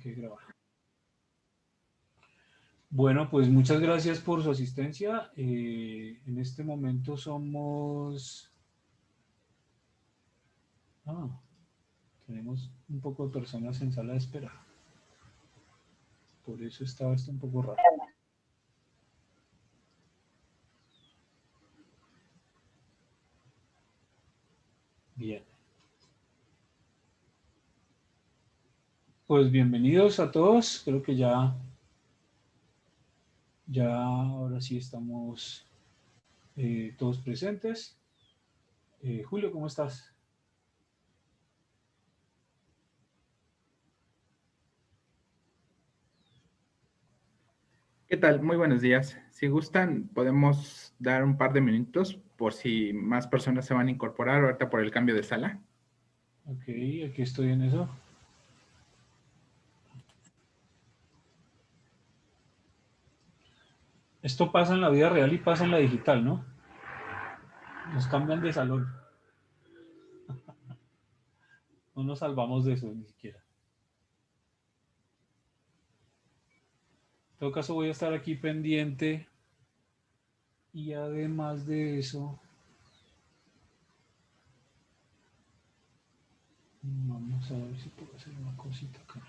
que grabar. Bueno, pues muchas gracias por su asistencia. En este momento somos... tenemos un poco de personas en sala de espera. Por eso estaba esto un poco raro. Bien. Pues bienvenidos a todos. Creo que ya ahora sí estamos todos presentes. Julio, ¿cómo estás? ¿Qué tal? Muy buenos días. Si gustan, podemos dar un par de minutos por si más personas se van a incorporar ahorita por el cambio de sala. Ok, aquí estoy en eso. Esto pasa en la vida real y pasa en la digital, ¿no? Nos cambian de salón. No nos salvamos de eso ni siquiera. En todo caso voy a estar aquí pendiente y además de eso vamos a ver si puedo hacer una cosita acá.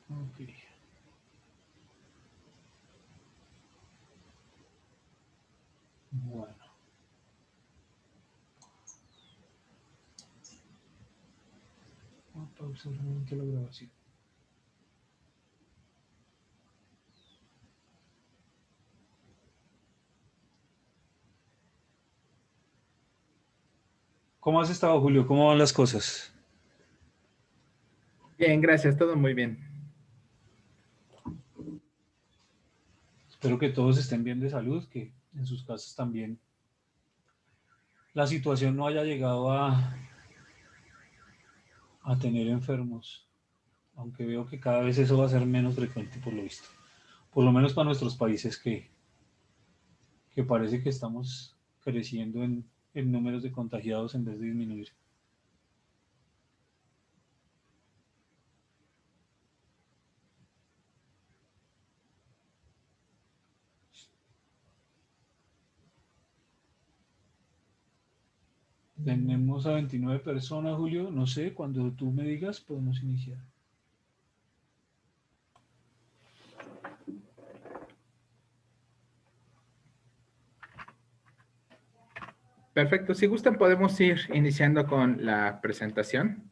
Ok. Bueno. Voy a pausar un momento la grabación. ¿Cómo has estado, Julio? ¿Cómo van las cosas? Bien, gracias. Todo muy bien. Espero que todos estén bien de salud, que en sus casas también la situación no haya llegado a tener enfermos, aunque veo que cada vez eso va a ser menos frecuente por lo visto. Por lo menos para nuestros países que parece que estamos creciendo en números de contagiados en vez de disminuir. Tenemos a 29 personas, Julio. No sé, cuando tú me digas, podemos iniciar. Perfecto. Si gustan, podemos ir iniciando con la presentación.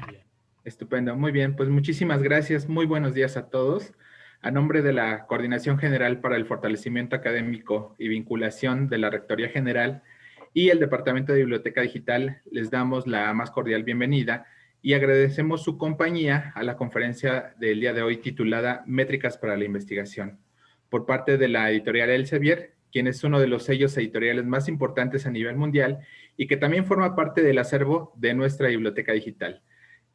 Bien. Estupendo. Muy bien. Pues muchísimas gracias. Muy buenos días a todos. A nombre de la Coordinación General para el Fortalecimiento Académico y Vinculación de la Rectoría General y el Departamento de Biblioteca Digital, les damos la más cordial bienvenida y agradecemos su compañía a la conferencia del día de hoy titulada Métricas para la Investigación, por parte de la editorial Elsevier, quien es uno de los sellos editoriales más importantes a nivel mundial y que también forma parte del acervo de nuestra biblioteca digital.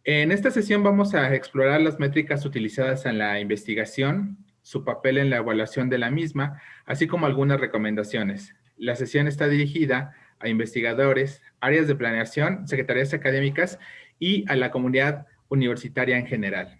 En esta sesión vamos a explorar las métricas utilizadas en la investigación, su papel en la evaluación de la misma, así como algunas recomendaciones. La sesión está dirigida a investigadores, áreas de planeación, secretarías académicas y a la comunidad universitaria en general.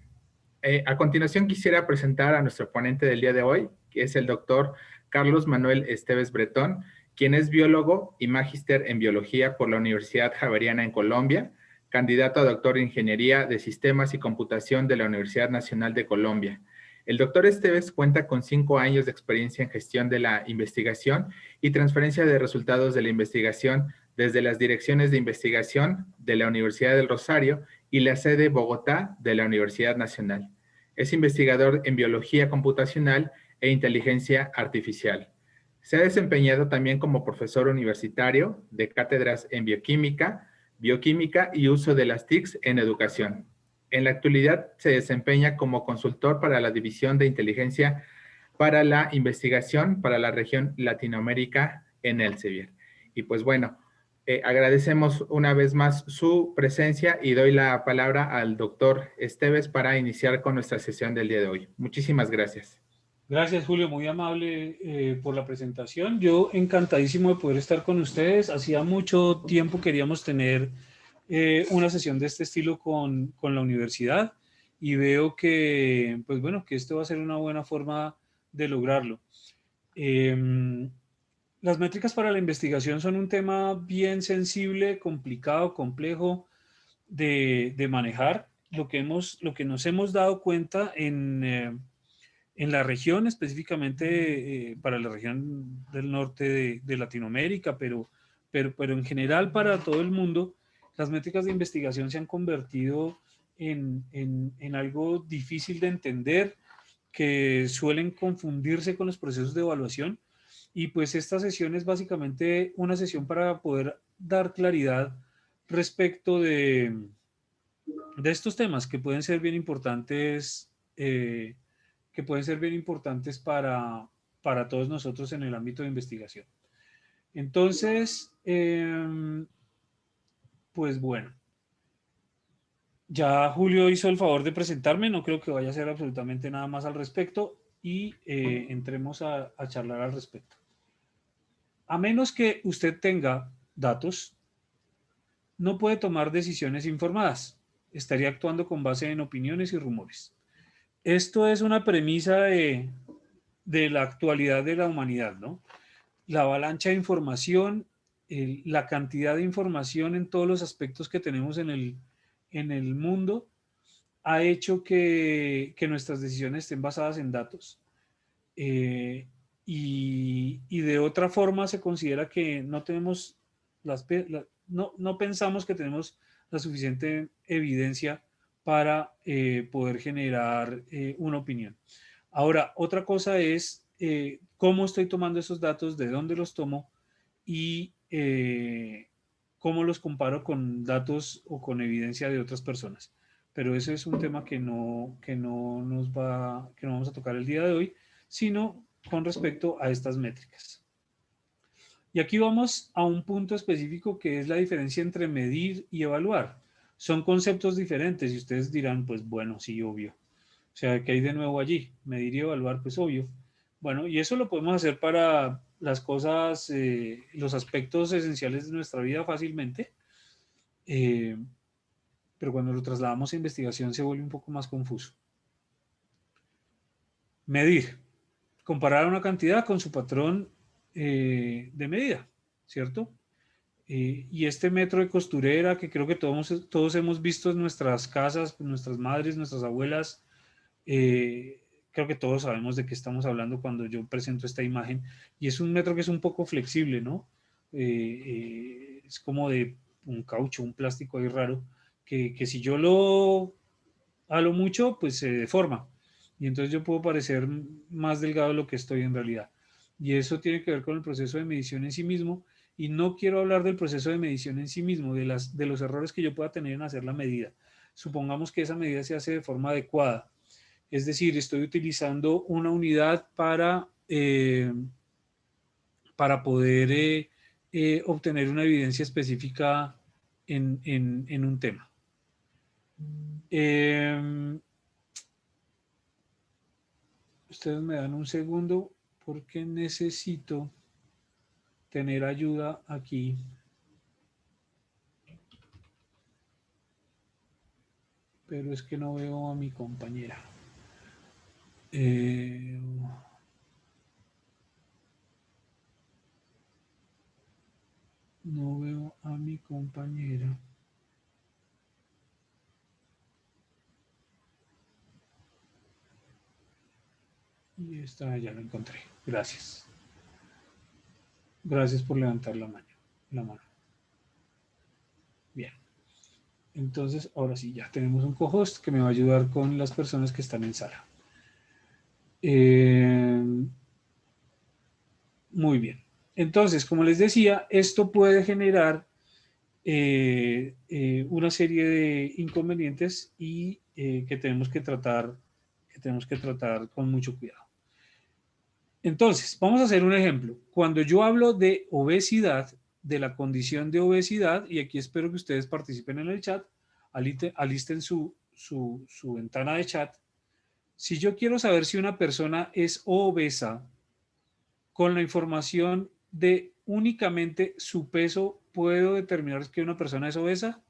A continuación quisiera presentar a nuestro ponente del día de hoy, que es el doctor Carlos Manuel Esteves Bretón, quien es biólogo y magíster en biología por la Universidad Javeriana en Colombia, candidato a doctor en Ingeniería de Sistemas y Computación de la Universidad Nacional de Colombia. El doctor Esteves cuenta con 5 años de experiencia en gestión de la investigación y transferencia de resultados de la investigación desde las direcciones de investigación de la Universidad del Rosario y la sede Bogotá de la Universidad Nacional. Es investigador en biología computacional e inteligencia artificial. Se ha desempeñado también como profesor universitario de cátedras en bioquímica y uso de las TICs en educación. En la actualidad se desempeña como consultor para la División de Inteligencia para la Investigación para la región Latinoamérica en Elsevier. Y pues bueno, agradecemos una vez más su presencia y doy la palabra al doctor Esteves para iniciar con nuestra sesión del día de hoy. Muchísimas gracias. Gracias, Julio, muy amable por la presentación. Yo encantadísimo de poder estar con ustedes. Hacía mucho tiempo queríamos tener una sesión de este estilo con la universidad y veo que, pues bueno, que esto va a ser una buena forma de lograrlo. Eh, las métricas para la investigación son un tema bien sensible, complicado, complejo de manejar. Lo que nos hemos dado cuenta en la región, específicamente para la región del norte de Latinoamérica, pero en general para todo el mundo, las métricas de investigación se han convertido en algo difícil de entender, que suelen confundirse con los procesos de evaluación. Y pues esta sesión es básicamente una sesión para poder dar claridad respecto de estos temas que pueden ser bien importantes, que pueden ser bien importantes para todos nosotros en el ámbito de investigación. Entonces, pues bueno, ya Julio hizo el favor de presentarme, no creo que vaya a hacer absolutamente nada más al respecto y entremos a charlar al respecto. A menos que usted tenga datos, no puede tomar decisiones informadas. Estaría actuando con base en opiniones y rumores. Esto es una premisa de la actualidad de la humanidad, ¿no? La avalancha de información, la cantidad de información en todos los aspectos que tenemos en el mundo ha hecho que nuestras decisiones estén basadas en datos. Eh, y de otra forma se considera que no tenemos no pensamos que tenemos la suficiente evidencia para poder generar una opinión. Ahora, otra cosa es cómo estoy tomando esos datos, de dónde los tomo y cómo los comparo con datos o con evidencia de otras personas. Pero eso es un tema que no que no vamos a tocar el día de hoy, sino con respecto a estas métricas. Y aquí vamos a un punto específico que es la diferencia entre medir y evaluar. Son conceptos diferentes y ustedes dirán, pues bueno, sí, obvio. O sea, ¿qué hay de nuevo allí? Medir y evaluar, pues obvio. Bueno, y eso lo podemos hacer para las cosas, los aspectos esenciales de nuestra vida fácilmente, eh, pero cuando lo trasladamos a investigación se vuelve un poco más confuso. Medir, comparar una cantidad con su patrón de medida, ¿cierto? Y este metro de costurera que creo que todos hemos visto en nuestras casas, nuestras madres, nuestras abuelas, creo que todos sabemos de qué estamos hablando cuando yo presento esta imagen. Y es un metro que es un poco flexible, ¿no? Es como de un caucho, un plástico ahí raro, que si yo lo halo mucho, pues se deforma. Y entonces yo puedo parecer más delgado de lo que estoy en realidad. Y eso tiene que ver con el proceso de medición en sí mismo. Y no quiero hablar del proceso de medición en sí mismo, de los errores que yo pueda tener en hacer la medida. Supongamos que esa medida se hace de forma adecuada. Es decir, estoy utilizando una unidad para poder obtener una evidencia específica en un tema. Ustedes me dan un segundo porque necesito tener ayuda aquí. Pero es que no veo a mi compañera. No veo a mi compañera. Y esta ya la encontré. Gracias. Gracias por levantar la mano. Bien. Entonces, ahora sí, ya tenemos un co-host que me va a ayudar con las personas que están en sala. Muy bien. Entonces, como les decía, esto puede generar una serie de inconvenientes y que tenemos que tratar con mucho cuidado. Entonces, vamos a hacer un ejemplo. Cuando yo hablo de obesidad, de la condición de obesidad, y aquí espero que ustedes participen en el chat, alisten su ventana de chat, Si yo quiero saber si una persona es obesa, con la información de únicamente su peso, ¿puedo determinar que una persona es obesa?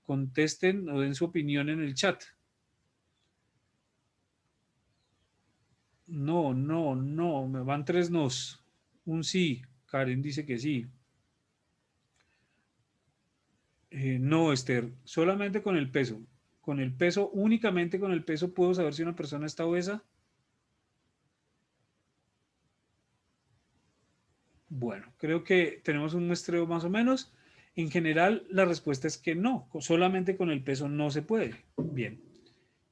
Contesten o den su opinión en el chat. No, no, no, me van 3 nos. Un sí. Karen dice que sí. No, Esther, solamente con el peso. Con el peso, únicamente con el peso puedo saber si una persona está obesa. Bueno, creo que tenemos un muestreo más o menos. En general, la respuesta es que no, solamente con el peso no se puede. Bien.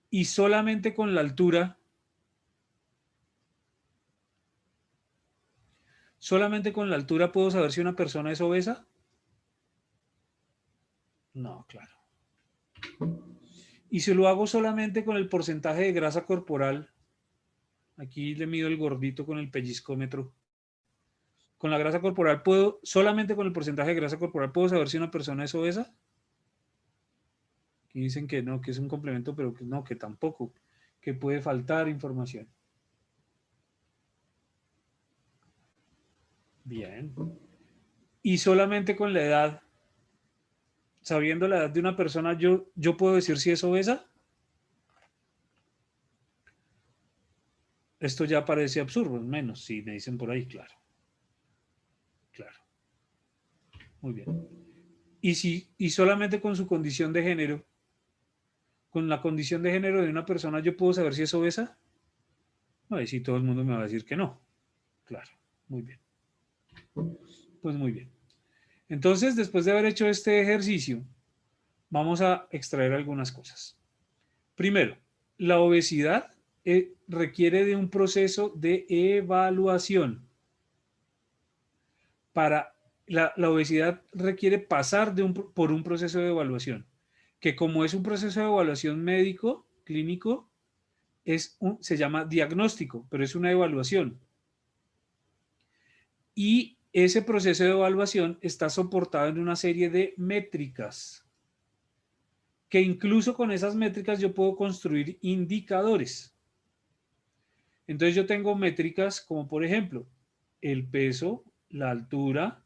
Y solamente con la altura, solamente con la altura puedo saber si una persona es obesa. No, claro. Y si lo hago solamente con el porcentaje de grasa corporal, aquí le mido el gordito con el pellizcómetro. Con la grasa corporal puedo, solamente con el porcentaje de grasa corporal puedo saber si una persona es obesa. Aquí dicen que no, que es un complemento, pero que no, que tampoco, que puede faltar información. Bien. Y solamente con la edad, sabiendo la edad de una persona, yo puedo decir si es obesa. Esto ya parece absurdo, menos si me dicen por ahí, claro, claro, muy bien. Y solamente con su condición de género, con la condición de género de una persona, yo puedo saber si es obesa. No, ahí sí todo el mundo me va a decir que no. Claro, muy bien. Pues muy bien. Entonces, después de haber hecho este ejercicio, vamos a extraer algunas cosas. Primero, la obesidad requiere de un proceso de evaluación. La obesidad requiere pasar por un proceso de evaluación, que como es un proceso de evaluación médico, clínico, se llama diagnóstico, pero es una evaluación. Y ese proceso de evaluación está soportado en una serie de métricas, que incluso con esas métricas yo puedo construir indicadores. Entonces yo tengo métricas como por ejemplo el peso, la altura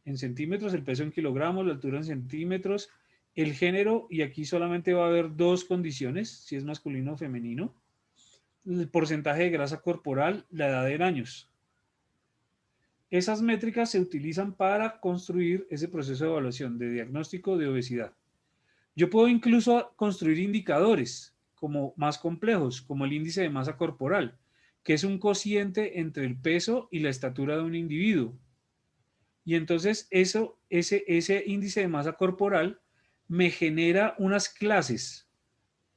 en centímetros, el peso en kilogramos, la altura en centímetros, el género, y aquí solamente va a haber dos condiciones, si es masculino o femenino, el porcentaje de grasa corporal, la edad en años. Esas métricas se utilizan para construir ese proceso de evaluación de diagnóstico de obesidad. Yo puedo incluso construir indicadores como más complejos, como el índice de masa corporal, que es un cociente entre el peso y la estatura de un individuo. Y entonces ese índice de masa corporal me genera unas clases,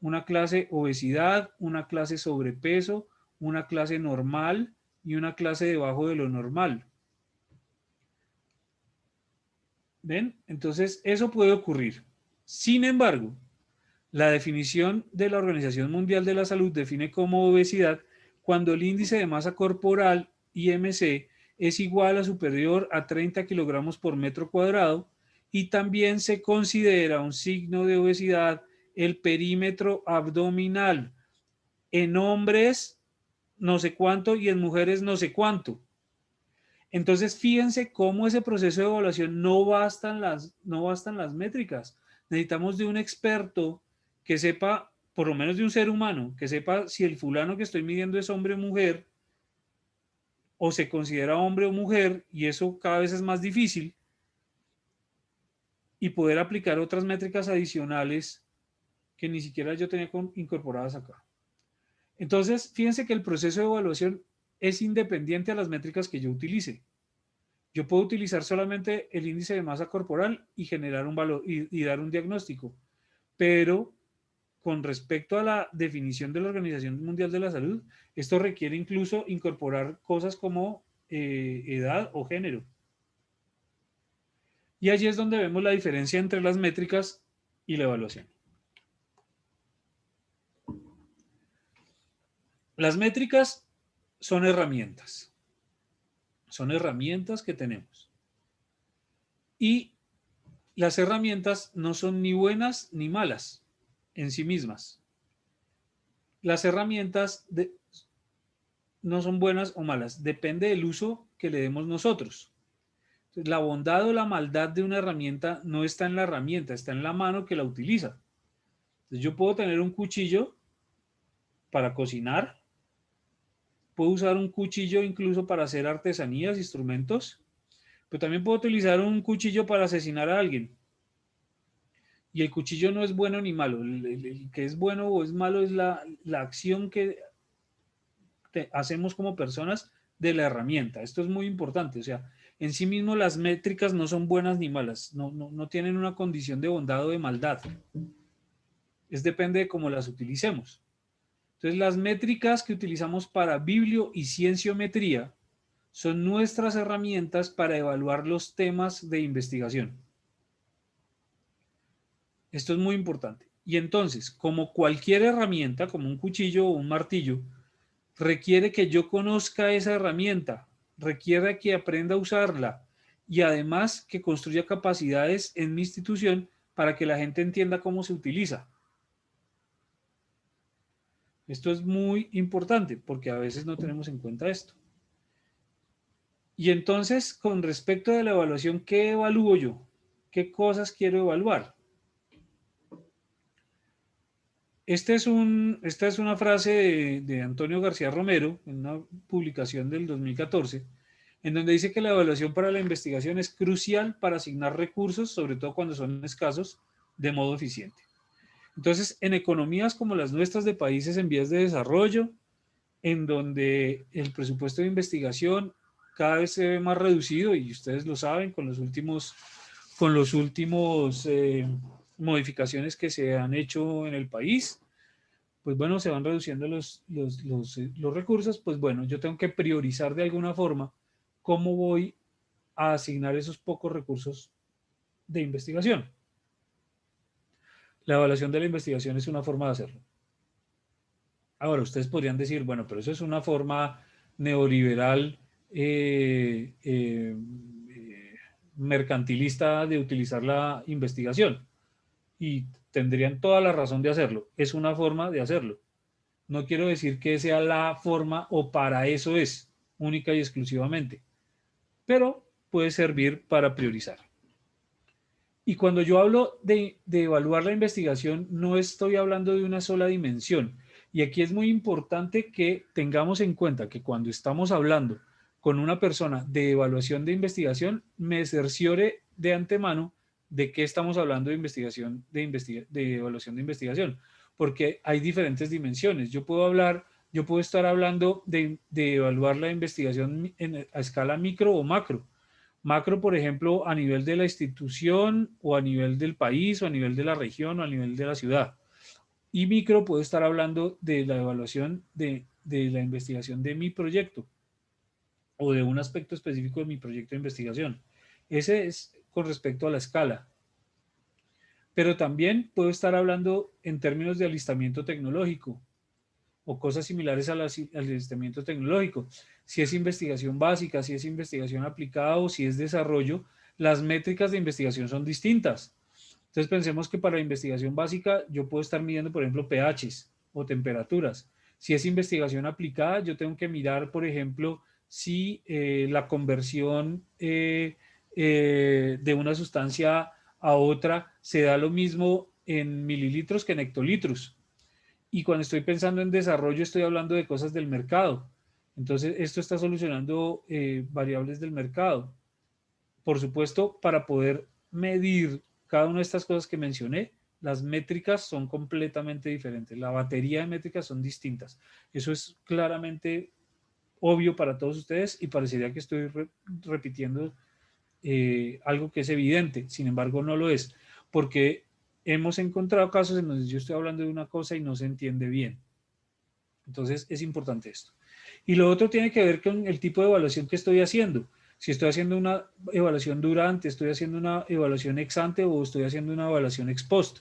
una clase obesidad, una clase sobrepeso, una clase normal y una clase debajo de lo normal. ¿Ven? Entonces eso puede ocurrir. Sin embargo, la definición de la Organización Mundial de la Salud define como obesidad cuando el índice de masa corporal, IMC, es igual a superior a 30 kilogramos por metro cuadrado, y también se considera un signo de obesidad el perímetro abdominal. En hombres no sé cuánto y en mujeres no sé cuánto. Entonces, fíjense cómo ese proceso de evaluación no bastan las métricas. Necesitamos de un experto que sepa, por lo menos de un ser humano, que sepa si el fulano que estoy midiendo es hombre o mujer, o se considera hombre o mujer, y eso cada vez es más difícil, y poder aplicar otras métricas adicionales que ni siquiera yo tenía incorporadas acá. Entonces, fíjense que el proceso de evaluación es independiente a las métricas que yo utilice. Yo puedo utilizar solamente el índice de masa corporal y generar un valor y dar un diagnóstico, pero con respecto a la definición de la Organización Mundial de la Salud, esto requiere incluso incorporar cosas como edad o género. Y allí es donde vemos la diferencia entre las métricas y la evaluación. Las métricas son herramientas que tenemos. Y las herramientas no son ni buenas ni malas en sí mismas. las herramientas no son buenas o malas, depende del uso que le demos nosotros. Entonces, la bondad o la maldad de una herramienta no está en la herramienta, está en la mano que la utiliza. Entonces, yo puedo tener un cuchillo para cocinar, puedo usar un cuchillo incluso para hacer artesanías, instrumentos, pero también puedo utilizar un cuchillo para asesinar a alguien. Y el cuchillo no es bueno ni malo. El que es bueno o es malo es la acción que hacemos como personas de la herramienta. Esto es muy importante. O sea, en sí mismo las métricas no son buenas ni malas. No tienen una condición de bondad o de maldad. Depende de cómo las utilicemos. Entonces, las métricas que utilizamos para biblio y cienciometría son nuestras herramientas para evaluar los temas de investigación. Esto es muy importante. Y entonces, como cualquier herramienta, como un cuchillo o un martillo, requiere que yo conozca esa herramienta, requiere que aprenda a usarla y además que construya capacidades en mi institución para que la gente entienda cómo se utiliza. Esto es muy importante porque a veces no tenemos en cuenta esto. Y entonces, con respecto a la evaluación, ¿qué evalúo yo? ¿Qué cosas quiero evaluar? Esta es una frase de Antonio García Romero, en una publicación del 2014, en donde dice que la evaluación para la investigación es crucial para asignar recursos, sobre todo cuando son escasos, de modo eficiente. Entonces, en economías como las nuestras de países en vías de desarrollo, en donde el presupuesto de investigación cada vez se ve más reducido, y ustedes lo saben con los últimos modificaciones que se han hecho en el país, pues bueno, se van reduciendo los recursos, pues bueno, yo tengo que priorizar de alguna forma cómo voy a asignar esos pocos recursos de investigación. La evaluación de la investigación es una forma de hacerlo. Ahora, ustedes podrían decir, bueno, pero eso es una forma neoliberal mercantilista de utilizar la investigación. Y tendrían toda la razón de hacerlo. Es una forma de hacerlo. No quiero decir que sea la forma o para eso es, única y exclusivamente, pero puede servir para priorizar. Y cuando yo hablo de evaluar la investigación, no estoy hablando de una sola dimensión. Y aquí es muy importante que tengamos en cuenta que cuando estamos hablando con una persona de evaluación de investigación, me cerciore de antemano de qué estamos hablando de investigación, de evaluación de investigación, porque hay diferentes dimensiones. Yo puedo estar hablando de evaluar la investigación a escala micro o macro. Macro, por ejemplo, a nivel de la institución o a nivel del país o a nivel de la región o a nivel de la ciudad. Y micro, puedo estar hablando de la evaluación de la investigación de mi proyecto o de un aspecto específico de mi proyecto de investigación. Ese es con respecto a la escala. Pero también puedo estar hablando en términos de alistamiento tecnológico o cosas similares al alistamiento tecnológico. Si es investigación básica, si es investigación aplicada o si es desarrollo, las métricas de investigación son distintas. Entonces pensemos que para la investigación básica yo puedo estar midiendo, por ejemplo, pHs o temperaturas. Si es investigación aplicada, yo tengo que mirar, por ejemplo, si la conversión de una sustancia a otra se da lo mismo en mililitros que en hectolitros. Y cuando estoy pensando en desarrollo, estoy hablando de cosas del mercado. Entonces, esto está solucionando variables del mercado. Por supuesto, para poder medir cada una de estas cosas que mencioné, las métricas son completamente diferentes. La batería de métricas son distintas. Eso es claramente obvio para todos ustedes y parecería que estoy repitiendo algo que es evidente. Sin embargo, no lo es, porque hemos encontrado casos en donde yo estoy hablando de una cosa y no se entiende bien. Entonces, es importante esto. Y lo otro tiene que ver con el tipo de evaluación que estoy haciendo. Si estoy haciendo una evaluación durante, estoy haciendo una evaluación ex ante o estoy haciendo una evaluación ex post,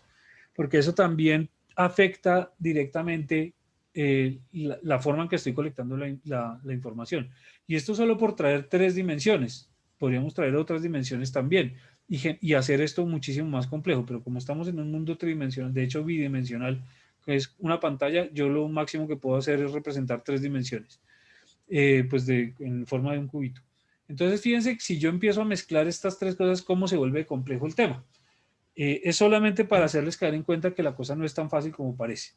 porque eso también afecta directamente la forma en que estoy colectando la información. Y esto solo por traer 3 dimensiones. Podríamos traer otras dimensiones también y hacer esto muchísimo más complejo, pero como estamos en un mundo tridimensional, de hecho bidimensional, que es una pantalla, yo lo máximo que puedo hacer es representar 3 dimensiones, pues en forma de un cubito. Entonces, fíjense, si yo empiezo a mezclar estas 3 cosas, ¿cómo se vuelve complejo el tema? Es solamente para hacerles caer en cuenta que la cosa no es tan fácil como parece.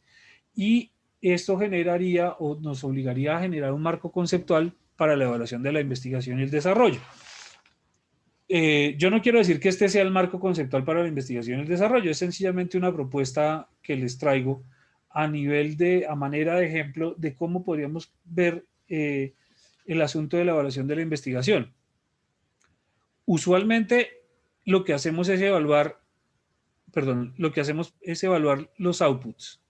Y esto generaría o nos obligaría a generar un marco conceptual para la evaluación de la investigación y el desarrollo. Yo no quiero decir que este sea el marco conceptual para la investigación y el desarrollo, es sencillamente una propuesta que les traigo a manera de ejemplo de cómo podríamos ver el asunto de la evaluación de la investigación. Usualmente lo que hacemos es evaluar, los outputs.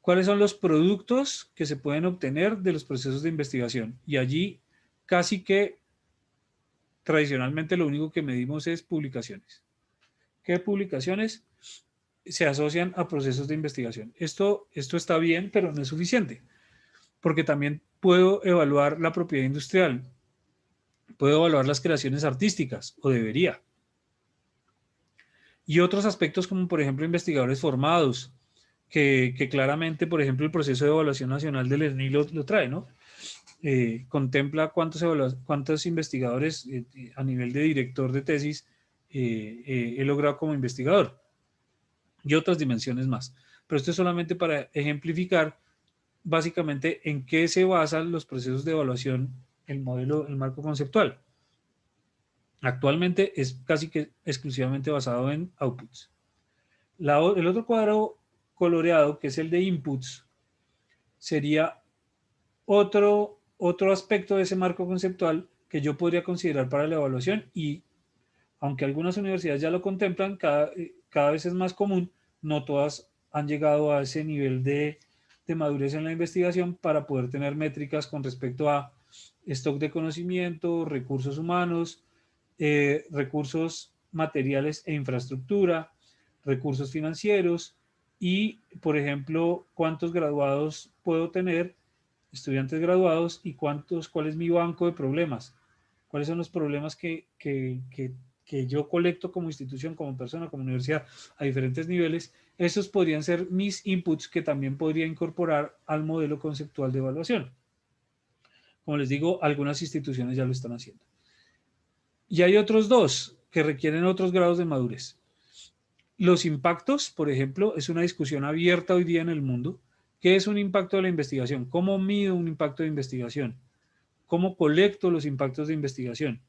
¿Cuáles son los productos que se pueden obtener de los procesos de investigación? Y allí casi que tradicionalmente lo único que medimos es publicaciones. ¿Qué publicaciones se asocian a procesos de investigación? Esto está bien, pero no es suficiente, porque también puedo evaluar la propiedad industrial, puedo evaluar las creaciones artísticas, o debería. Y otros aspectos como, por ejemplo, investigadores formados, que claramente, por ejemplo, el proceso de evaluación nacional del SNI lo trae, ¿no? Contempla cuántos investigadores a nivel de director de tesis he logrado como investigador y otras dimensiones más. Pero esto es solamente para ejemplificar básicamente en qué se basan los procesos de evaluación, el modelo, el marco conceptual. Actualmente es casi que exclusivamente basado en outputs. El otro cuadro coloreado, que es el de inputs, sería otro aspecto de ese marco conceptual que yo podría considerar para la evaluación, y aunque algunas universidades ya lo contemplan, cada vez es más común, no todas han llegado a ese nivel de madurez en la investigación para poder tener métricas con respecto a stock de conocimiento, recursos humanos, recursos materiales e infraestructura, recursos financieros y, por ejemplo, cuántos graduados puedo tener, estudiantes graduados, y cuál es mi banco de problemas, cuáles son los problemas que yo colecto como institución, como persona, como universidad, a diferentes niveles. Esos podrían ser mis inputs que también podría incorporar al modelo conceptual de evaluación. Como les digo, algunas instituciones ya lo están haciendo. Y hay otros dos que requieren otros grados de madurez. Los impactos, por ejemplo, es una discusión abierta hoy día en el mundo. ¿Qué es un impacto de la investigación? ¿Cómo mido un impacto de investigación? ¿Cómo colecto los impactos de investigación?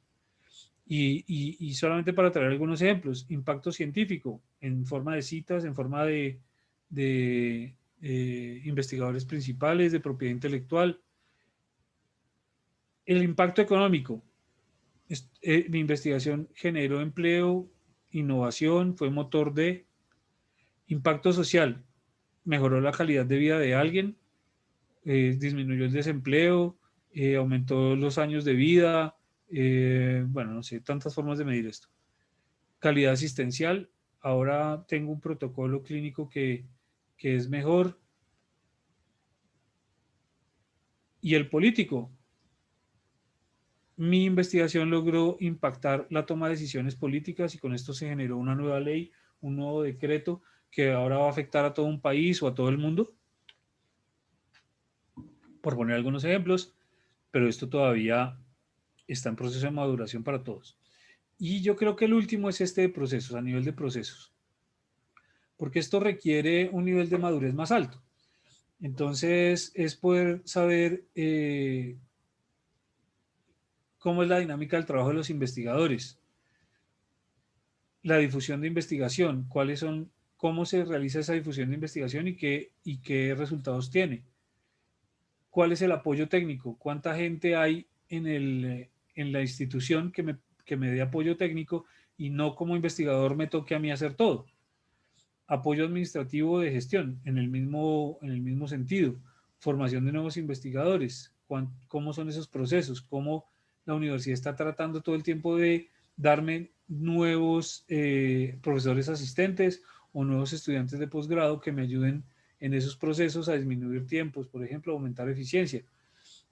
Y solamente para traer algunos ejemplos, impacto científico en forma de citas, en forma de investigadores principales, de propiedad intelectual. El impacto económico. Mi investigación generó empleo, innovación, fue motor de impacto social, mejoró la calidad de vida de alguien, disminuyó el desempleo, aumentó los años de vida, bueno, no sé, tantas formas de medir esto. Calidad asistencial, ahora tengo un protocolo clínico que es mejor. Y el político, mi investigación logró impactar la toma de decisiones políticas y con esto se generó una nueva ley, un nuevo decreto que ahora va a afectar a todo un país o a todo el mundo, por poner algunos ejemplos, pero esto todavía está en proceso de maduración para todos. Y yo creo que el último es este de procesos, a nivel de procesos, porque esto requiere un nivel de madurez más alto. Entonces, es poder saber cómo es la dinámica del trabajo de los investigadores, la difusión de investigación, cómo se realiza esa difusión de investigación y qué resultados tiene. ¿Cuál es el apoyo técnico? ¿Cuánta gente hay en la institución que me dé apoyo técnico y no como investigador me toque a mí hacer todo? Apoyo administrativo de gestión, en el mismo sentido. Formación de nuevos investigadores, cómo son esos procesos, cómo la universidad está tratando todo el tiempo de darme nuevos profesores asistentes o nuevos estudiantes de posgrado que me ayuden en esos procesos a disminuir tiempos, por ejemplo, aumentar eficiencia.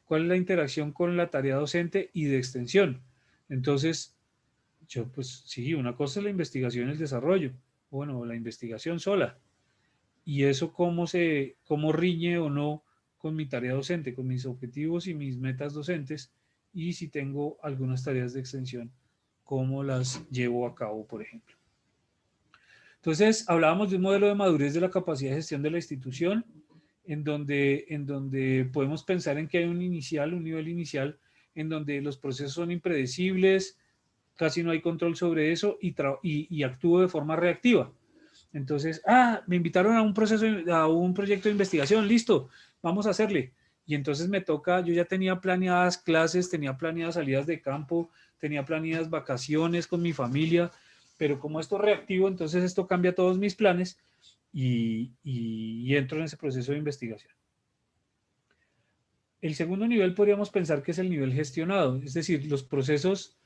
¿Cuál es la interacción con la tarea docente y de extensión? Entonces, pues sí, una cosa es la investigación y el desarrollo, bueno, la investigación sola, y eso cómo riñe o no con mi tarea docente, con mis objetivos y mis metas docentes, y si tengo algunas tareas de extensión, cómo las llevo a cabo, por ejemplo. Entonces, hablábamos de un modelo de madurez de la capacidad de gestión de la institución, en donde podemos pensar en que hay un nivel inicial, en donde los procesos son impredecibles, casi no hay control sobre eso y actúo de forma reactiva. Entonces, me invitaron a un proyecto de investigación, listo, vamos a hacerle. Y entonces me toca, yo ya tenía planeadas clases, tenía planeadas salidas de campo, tenía planeadas vacaciones con mi familia, pero como esto es reactivo, entonces esto cambia todos mis planes y entro en ese proceso de investigación. El segundo nivel podríamos pensar que es el nivel gestionado, es decir, los procesos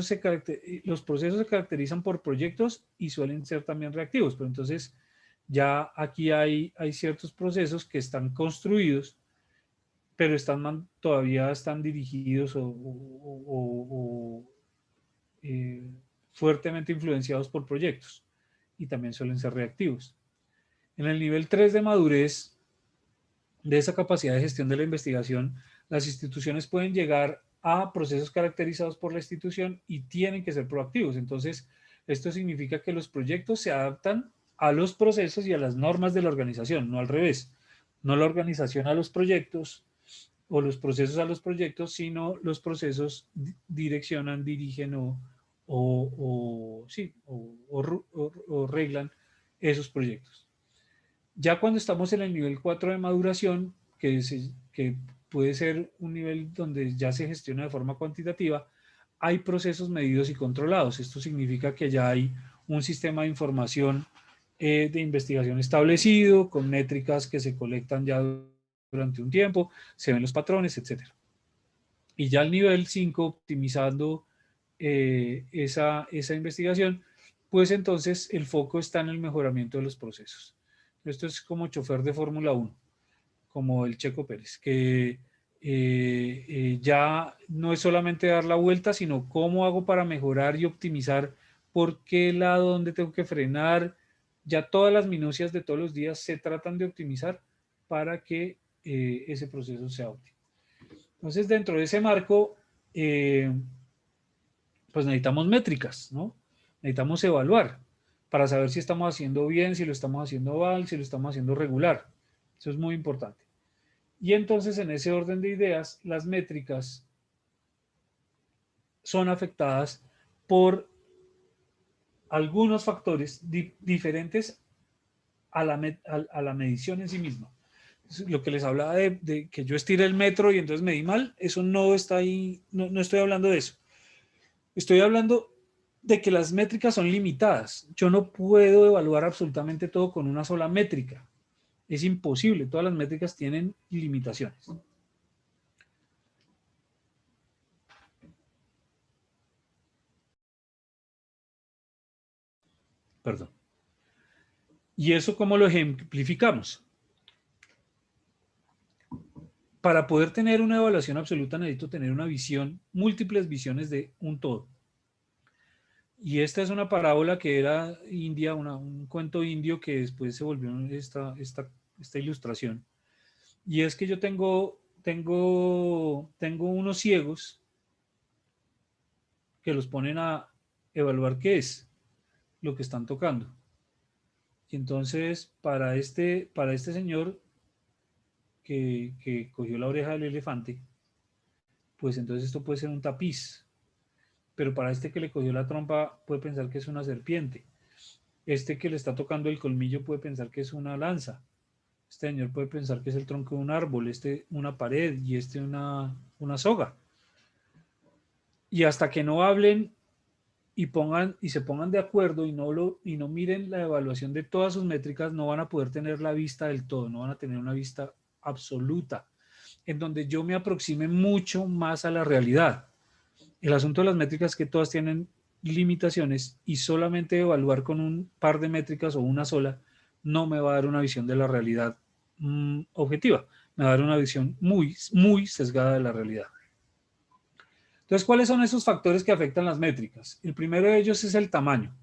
se caracterizan por proyectos y suelen ser también reactivos, pero entonces ya aquí hay ciertos procesos que están construidos, pero todavía están dirigidos o fuertemente influenciados por proyectos y también suelen ser reactivos. En el nivel 3 de madurez de esa capacidad de gestión de la investigación, las instituciones pueden llegar a procesos caracterizados por la institución y tienen que ser proactivos. Entonces, esto significa que los proyectos se adaptan a los procesos y a las normas de la organización, no al revés. No la organización a los proyectos o los procesos a los proyectos, sino los procesos direccionan, dirigen o reglan esos proyectos. Ya cuando estamos en el nivel 4 de maduración, que puede ser un nivel donde ya se gestiona de forma cuantitativa, hay procesos medidos y controlados. Esto significa que ya hay un sistema de información de investigación establecido, con métricas que se colectan ya durante un tiempo, se ven los patrones, etc. Y ya al nivel 5, optimizando esa investigación, pues entonces el foco está en el mejoramiento de los procesos. Esto es como chofer de Fórmula 1, como el Checo Pérez, que ya no es solamente dar la vuelta, sino cómo hago para mejorar y optimizar, por qué lado, dónde tengo que frenar. Ya todas las minucias de todos los días se tratan de optimizar para que ese proceso sea óptimo. Entonces, dentro de ese marco, pues necesitamos métricas, ¿no? Necesitamos evaluar para saber si estamos haciendo bien, si lo estamos haciendo mal, si lo estamos haciendo regular. Eso es muy importante. Y entonces, en ese orden de ideas, las métricas son afectadas por algunos factores diferentes a la medición en sí misma. Lo que les hablaba de que yo estiré el metro y entonces medí mal, eso no está ahí, no estoy hablando de eso. Estoy hablando de que las métricas son limitadas. Yo no puedo evaluar absolutamente todo con una sola métrica. Es imposible, todas las métricas tienen limitaciones. Perdón. ¿Y eso cómo lo ejemplificamos? Para poder tener una evaluación absoluta necesito tener una visión, múltiples visiones de un todo. Y esta es una parábola que era india, un cuento indio que después se volvió esta ilustración. Y es que yo tengo unos ciegos que los ponen a evaluar qué es lo que están tocando. Y entonces, para este señor que cogió la oreja del elefante, pues entonces esto puede ser un tapiz. Pero para este que le cogió la trompa puede pensar que es una serpiente. Este que le está tocando el colmillo puede pensar que es una lanza. Este señor puede pensar que es el tronco de un árbol, este una pared y este una soga. Y hasta que no hablen y se pongan de acuerdo y no miren la evaluación de todas sus métricas, no van a poder tener la vista del todo, no van a tener una vista absoluta, en donde yo me aproxime mucho más a la realidad. El asunto de las métricas es que todas tienen limitaciones y solamente evaluar con un par de métricas o una sola no me va a dar una visión de la realidad objetiva, me va a dar una visión muy, muy sesgada de la realidad. Entonces, ¿cuáles son esos factores que afectan las métricas? El primero de ellos es el tamaño.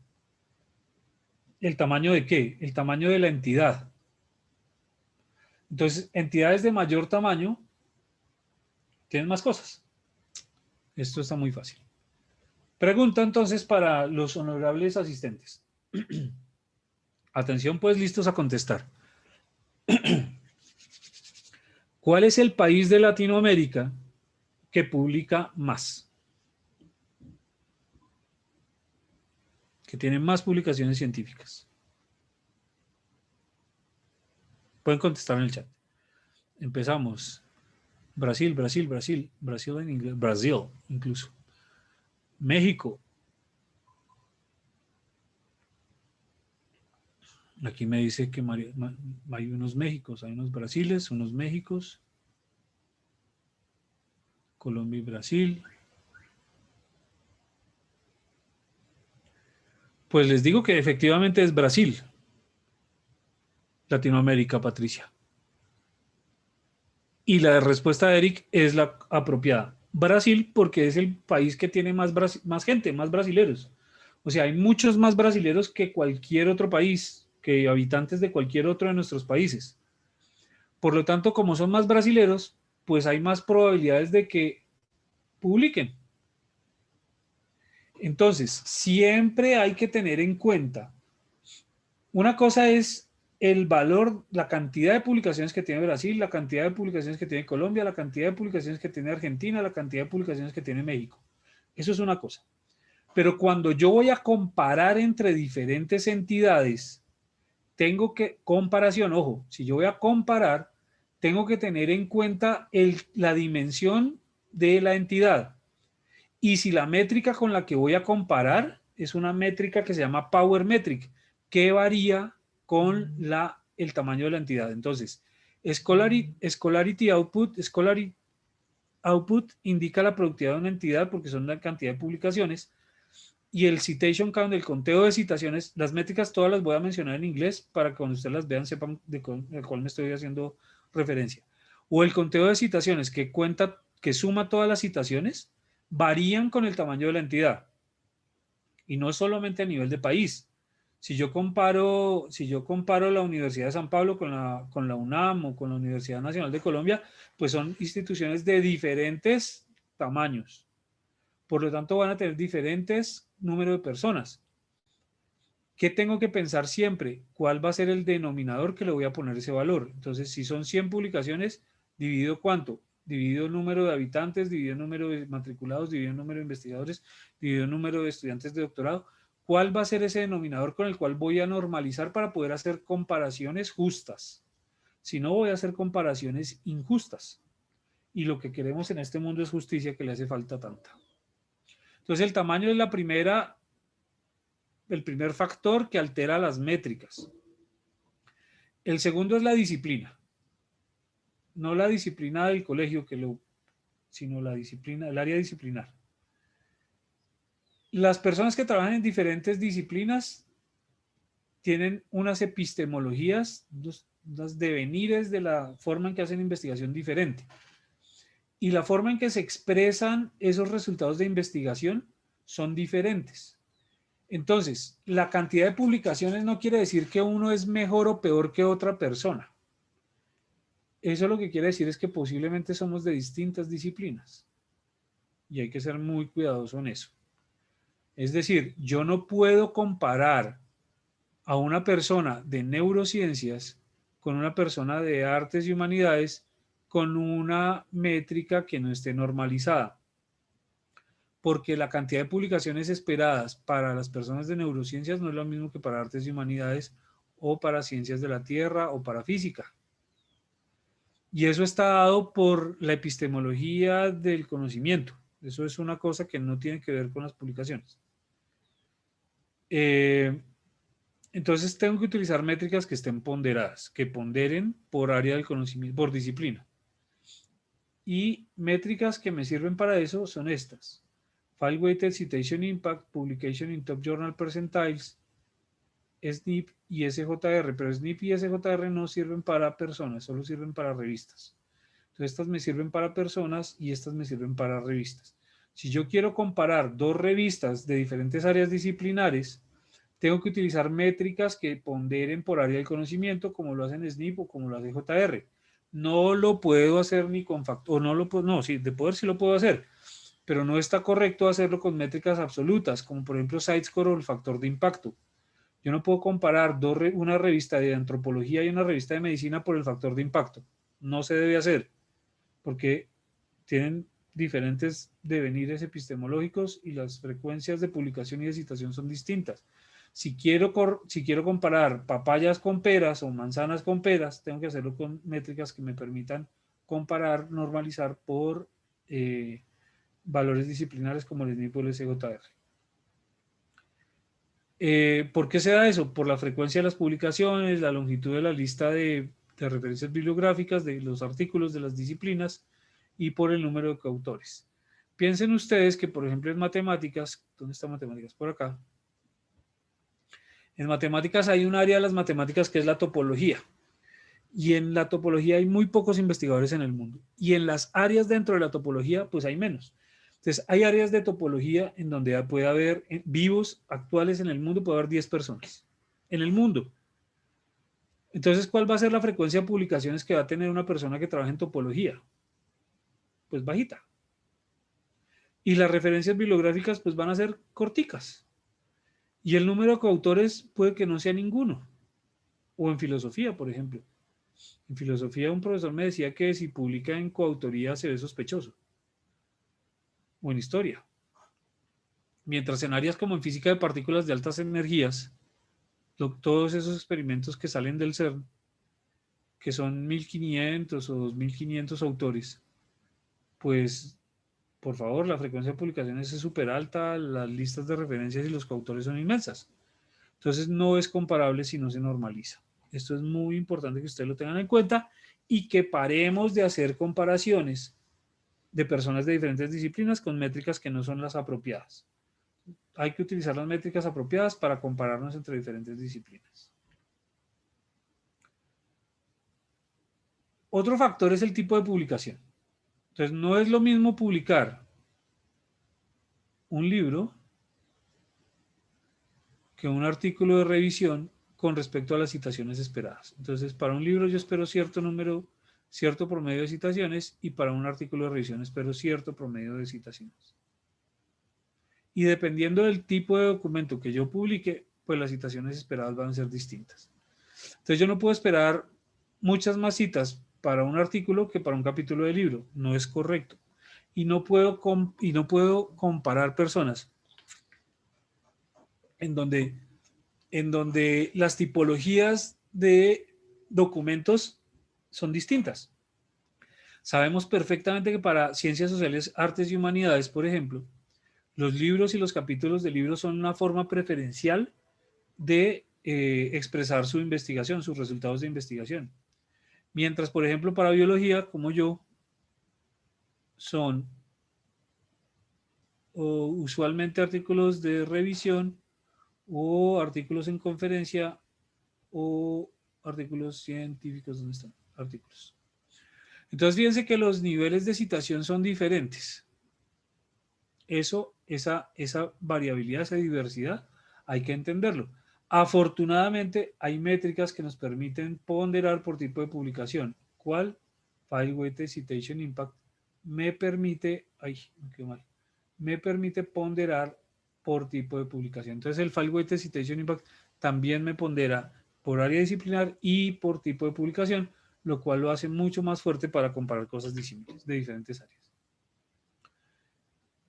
¿El tamaño de qué? El tamaño de la entidad. Entonces, entidades de mayor tamaño tienen más cosas. Esto está muy fácil. Pregunta entonces para los honorables asistentes. Atención, pues, listos a contestar. ¿Cuál es el país de Latinoamérica que publica más? Que tiene más publicaciones científicas. Pueden contestar en el chat. Empezamos. Brasil, Brasil, Brasil. Brasil en inglés. Brasil, incluso. México. Aquí me dice que hay unos Méxicos, hay unos Brasiles, unos Méxicos. Colombia y Brasil. Pues les digo que efectivamente es Brasil. Latinoamérica, Patricia. Y la respuesta de Eric es la apropiada. Brasil, porque es el país que tiene más gente, más brasileros. O sea, hay muchos más brasileros que cualquier otro país, que habitantes de cualquier otro de nuestros países. Por lo tanto, como son más brasileros, pues hay más probabilidades de que publiquen. Entonces, siempre hay que tener en cuenta, una cosa es el valor, la cantidad de publicaciones que tiene Brasil, la cantidad de publicaciones que tiene Colombia, la cantidad de publicaciones que tiene Argentina, la cantidad de publicaciones que tiene México. Eso es una cosa. Pero cuando yo voy a comparar entre diferentes entidades, tengo que, comparación, ojo, si yo voy a comparar, tengo que tener en cuenta la dimensión de la entidad. Y si la métrica con la que voy a comparar es una métrica que se llama Power Metric, que varía con el tamaño de la entidad. Entonces, Scholarity Output indica la productividad de una entidad porque son la cantidad de publicaciones. Y el Citation Count, el conteo de citaciones, las métricas todas las voy a mencionar en inglés para que cuando ustedes las vean sepan de cuál me estoy haciendo referencia. O el conteo de citaciones que cuenta, que suma todas las citaciones, varían con el tamaño de la entidad. Y no solamente a nivel de país. Si yo comparo la Universidad de San Pablo con la UNAM o con la Universidad Nacional de Colombia, pues son instituciones de diferentes tamaños. Por lo tanto, van a tener diferentes números de personas. ¿Qué tengo que pensar siempre? ¿Cuál va a ser el denominador que le voy a poner ese valor? Entonces, si son 100 publicaciones, dividido ¿cuánto? Dividido el número de habitantes, dividido el número de matriculados, dividido el número de investigadores, dividido el número de estudiantes de doctorado. ¿Cuál va a ser ese denominador con el cual voy a normalizar para poder hacer comparaciones justas? Si no, voy a hacer comparaciones injustas. Y lo que queremos en este mundo es justicia, que le hace falta tanta. Entonces, el tamaño es el primer factor que altera las métricas. El segundo es la disciplina. No la disciplina del colegio, sino la disciplina, el área disciplinar. Las personas que trabajan en diferentes disciplinas tienen unas epistemologías, unos devenires de la forma en que hacen investigación diferente. Y la forma en que se expresan esos resultados de investigación son diferentes. Entonces, la cantidad de publicaciones no quiere decir que uno es mejor o peor que otra persona. Eso lo que quiere decir es que posiblemente somos de distintas disciplinas. Y hay que ser muy cuidadoso en eso. Es decir, yo no puedo comparar a una persona de neurociencias con una persona de artes y humanidades con una métrica que no esté normalizada. Porque la cantidad de publicaciones esperadas para las personas de neurociencias no es lo mismo que para artes y humanidades o para ciencias de la Tierra o para física. Y eso está dado por la epistemología del conocimiento. Eso es una cosa que no tiene que ver con las publicaciones. Entonces tengo que utilizar métricas que estén ponderadas, que ponderen por área del conocimiento, por disciplina. Y métricas que me sirven para eso son estas. File Weighted Citation Impact, Publication in Top Journal Percentiles, SNP y SJR, pero SNP y SJR no sirven para personas, solo sirven para revistas. Entonces estas me sirven para personas y estas me sirven para revistas. Si yo quiero comparar dos revistas de diferentes áreas disciplinares, Tengo que utilizar métricas que ponderen por área del conocimiento, como lo hacen SNP o como lo hace JR. No lo puedo hacer ni con factor, no lo puedo, no, sí, de poder sí lo puedo hacer, pero no está correcto hacerlo con métricas absolutas, como por ejemplo SciScore o el factor de impacto. Yo no puedo comparar una revista de antropología y una revista de medicina por el factor de impacto. No se debe hacer, porque tienen diferentes devenires epistemológicos y las frecuencias de publicación y de citación son distintas. Si quiero comparar papayas con peras o manzanas con peras, tengo que hacerlo con métricas que me permitan comparar, normalizar por valores disciplinares como el SNP o el SJR. ¿Por qué se da eso? Por la frecuencia de las publicaciones, la longitud de la lista de referencias bibliográficas, de los artículos de las disciplinas y por el número de coautores. Piensen ustedes que, por ejemplo, en matemáticas, ¿dónde está matemáticas? Por acá. En matemáticas hay un área de las matemáticas que es la topología. Y en la topología hay muy pocos investigadores en el mundo. Y en las áreas dentro de la topología, pues hay menos. Entonces, hay áreas de topología en donde puede haber vivos actuales en el mundo, puede haber 10 personas en el mundo. Entonces, ¿cuál va a ser la frecuencia de publicaciones que va a tener una persona que trabaja en topología? Pues bajita. Y las referencias bibliográficas pues van a ser corticas. Y el número de coautores puede que no sea ninguno. O en filosofía, por ejemplo. En filosofía un profesor me decía que si publica en coautoría se ve sospechoso. O en historia. Mientras en áreas como en física de partículas de altas energías, todos esos experimentos que salen del CERN, que son 1500 o 2500 autores, pues por favor, la frecuencia de publicaciones es súper alta, las listas de referencias y los coautores son inmensas. Entonces no es comparable si no se normaliza. Esto es muy importante que ustedes lo tengan en cuenta y que paremos de hacer comparaciones de personas de diferentes disciplinas con métricas que no son las apropiadas. Hay que utilizar las métricas apropiadas para compararnos entre diferentes disciplinas. Otro factor es el tipo de publicación. Entonces no es lo mismo publicar un libro que un artículo de revisión con respecto a las citaciones esperadas. Entonces, para un libro yo espero cierto número, cierto promedio de citaciones y para un artículo de revisión espero cierto promedio de citaciones. Y dependiendo del tipo de documento que yo publique, pues las citaciones esperadas van a ser distintas. Entonces, yo no puedo esperar muchas más citas para un artículo que para un capítulo de libro. No es correcto. Y no puedo comparar personas en donde las tipologías de documentos son distintas. Sabemos perfectamente que para ciencias sociales, artes y humanidades, por ejemplo, los libros y los capítulos de libros son una forma preferencial de expresar su investigación, sus resultados de investigación. Mientras, por ejemplo, para biología, como yo, son usualmente artículos de revisión o artículos en conferencia o artículos científicos. ¿Dónde están? Artículos. Entonces, fíjense que los niveles de citación son diferentes. Esa variabilidad, esa diversidad, hay que entenderlo. Afortunadamente, hay métricas que nos permiten ponderar por tipo de publicación. ¿Cuál? File Weighted Citation Impact me permite, me permite ponderar por tipo de publicación. Entonces, el File Weighted Citation Impact también me pondera por área disciplinar y por tipo de publicación, lo cual lo hace mucho más fuerte para comparar cosas disímiles de diferentes áreas.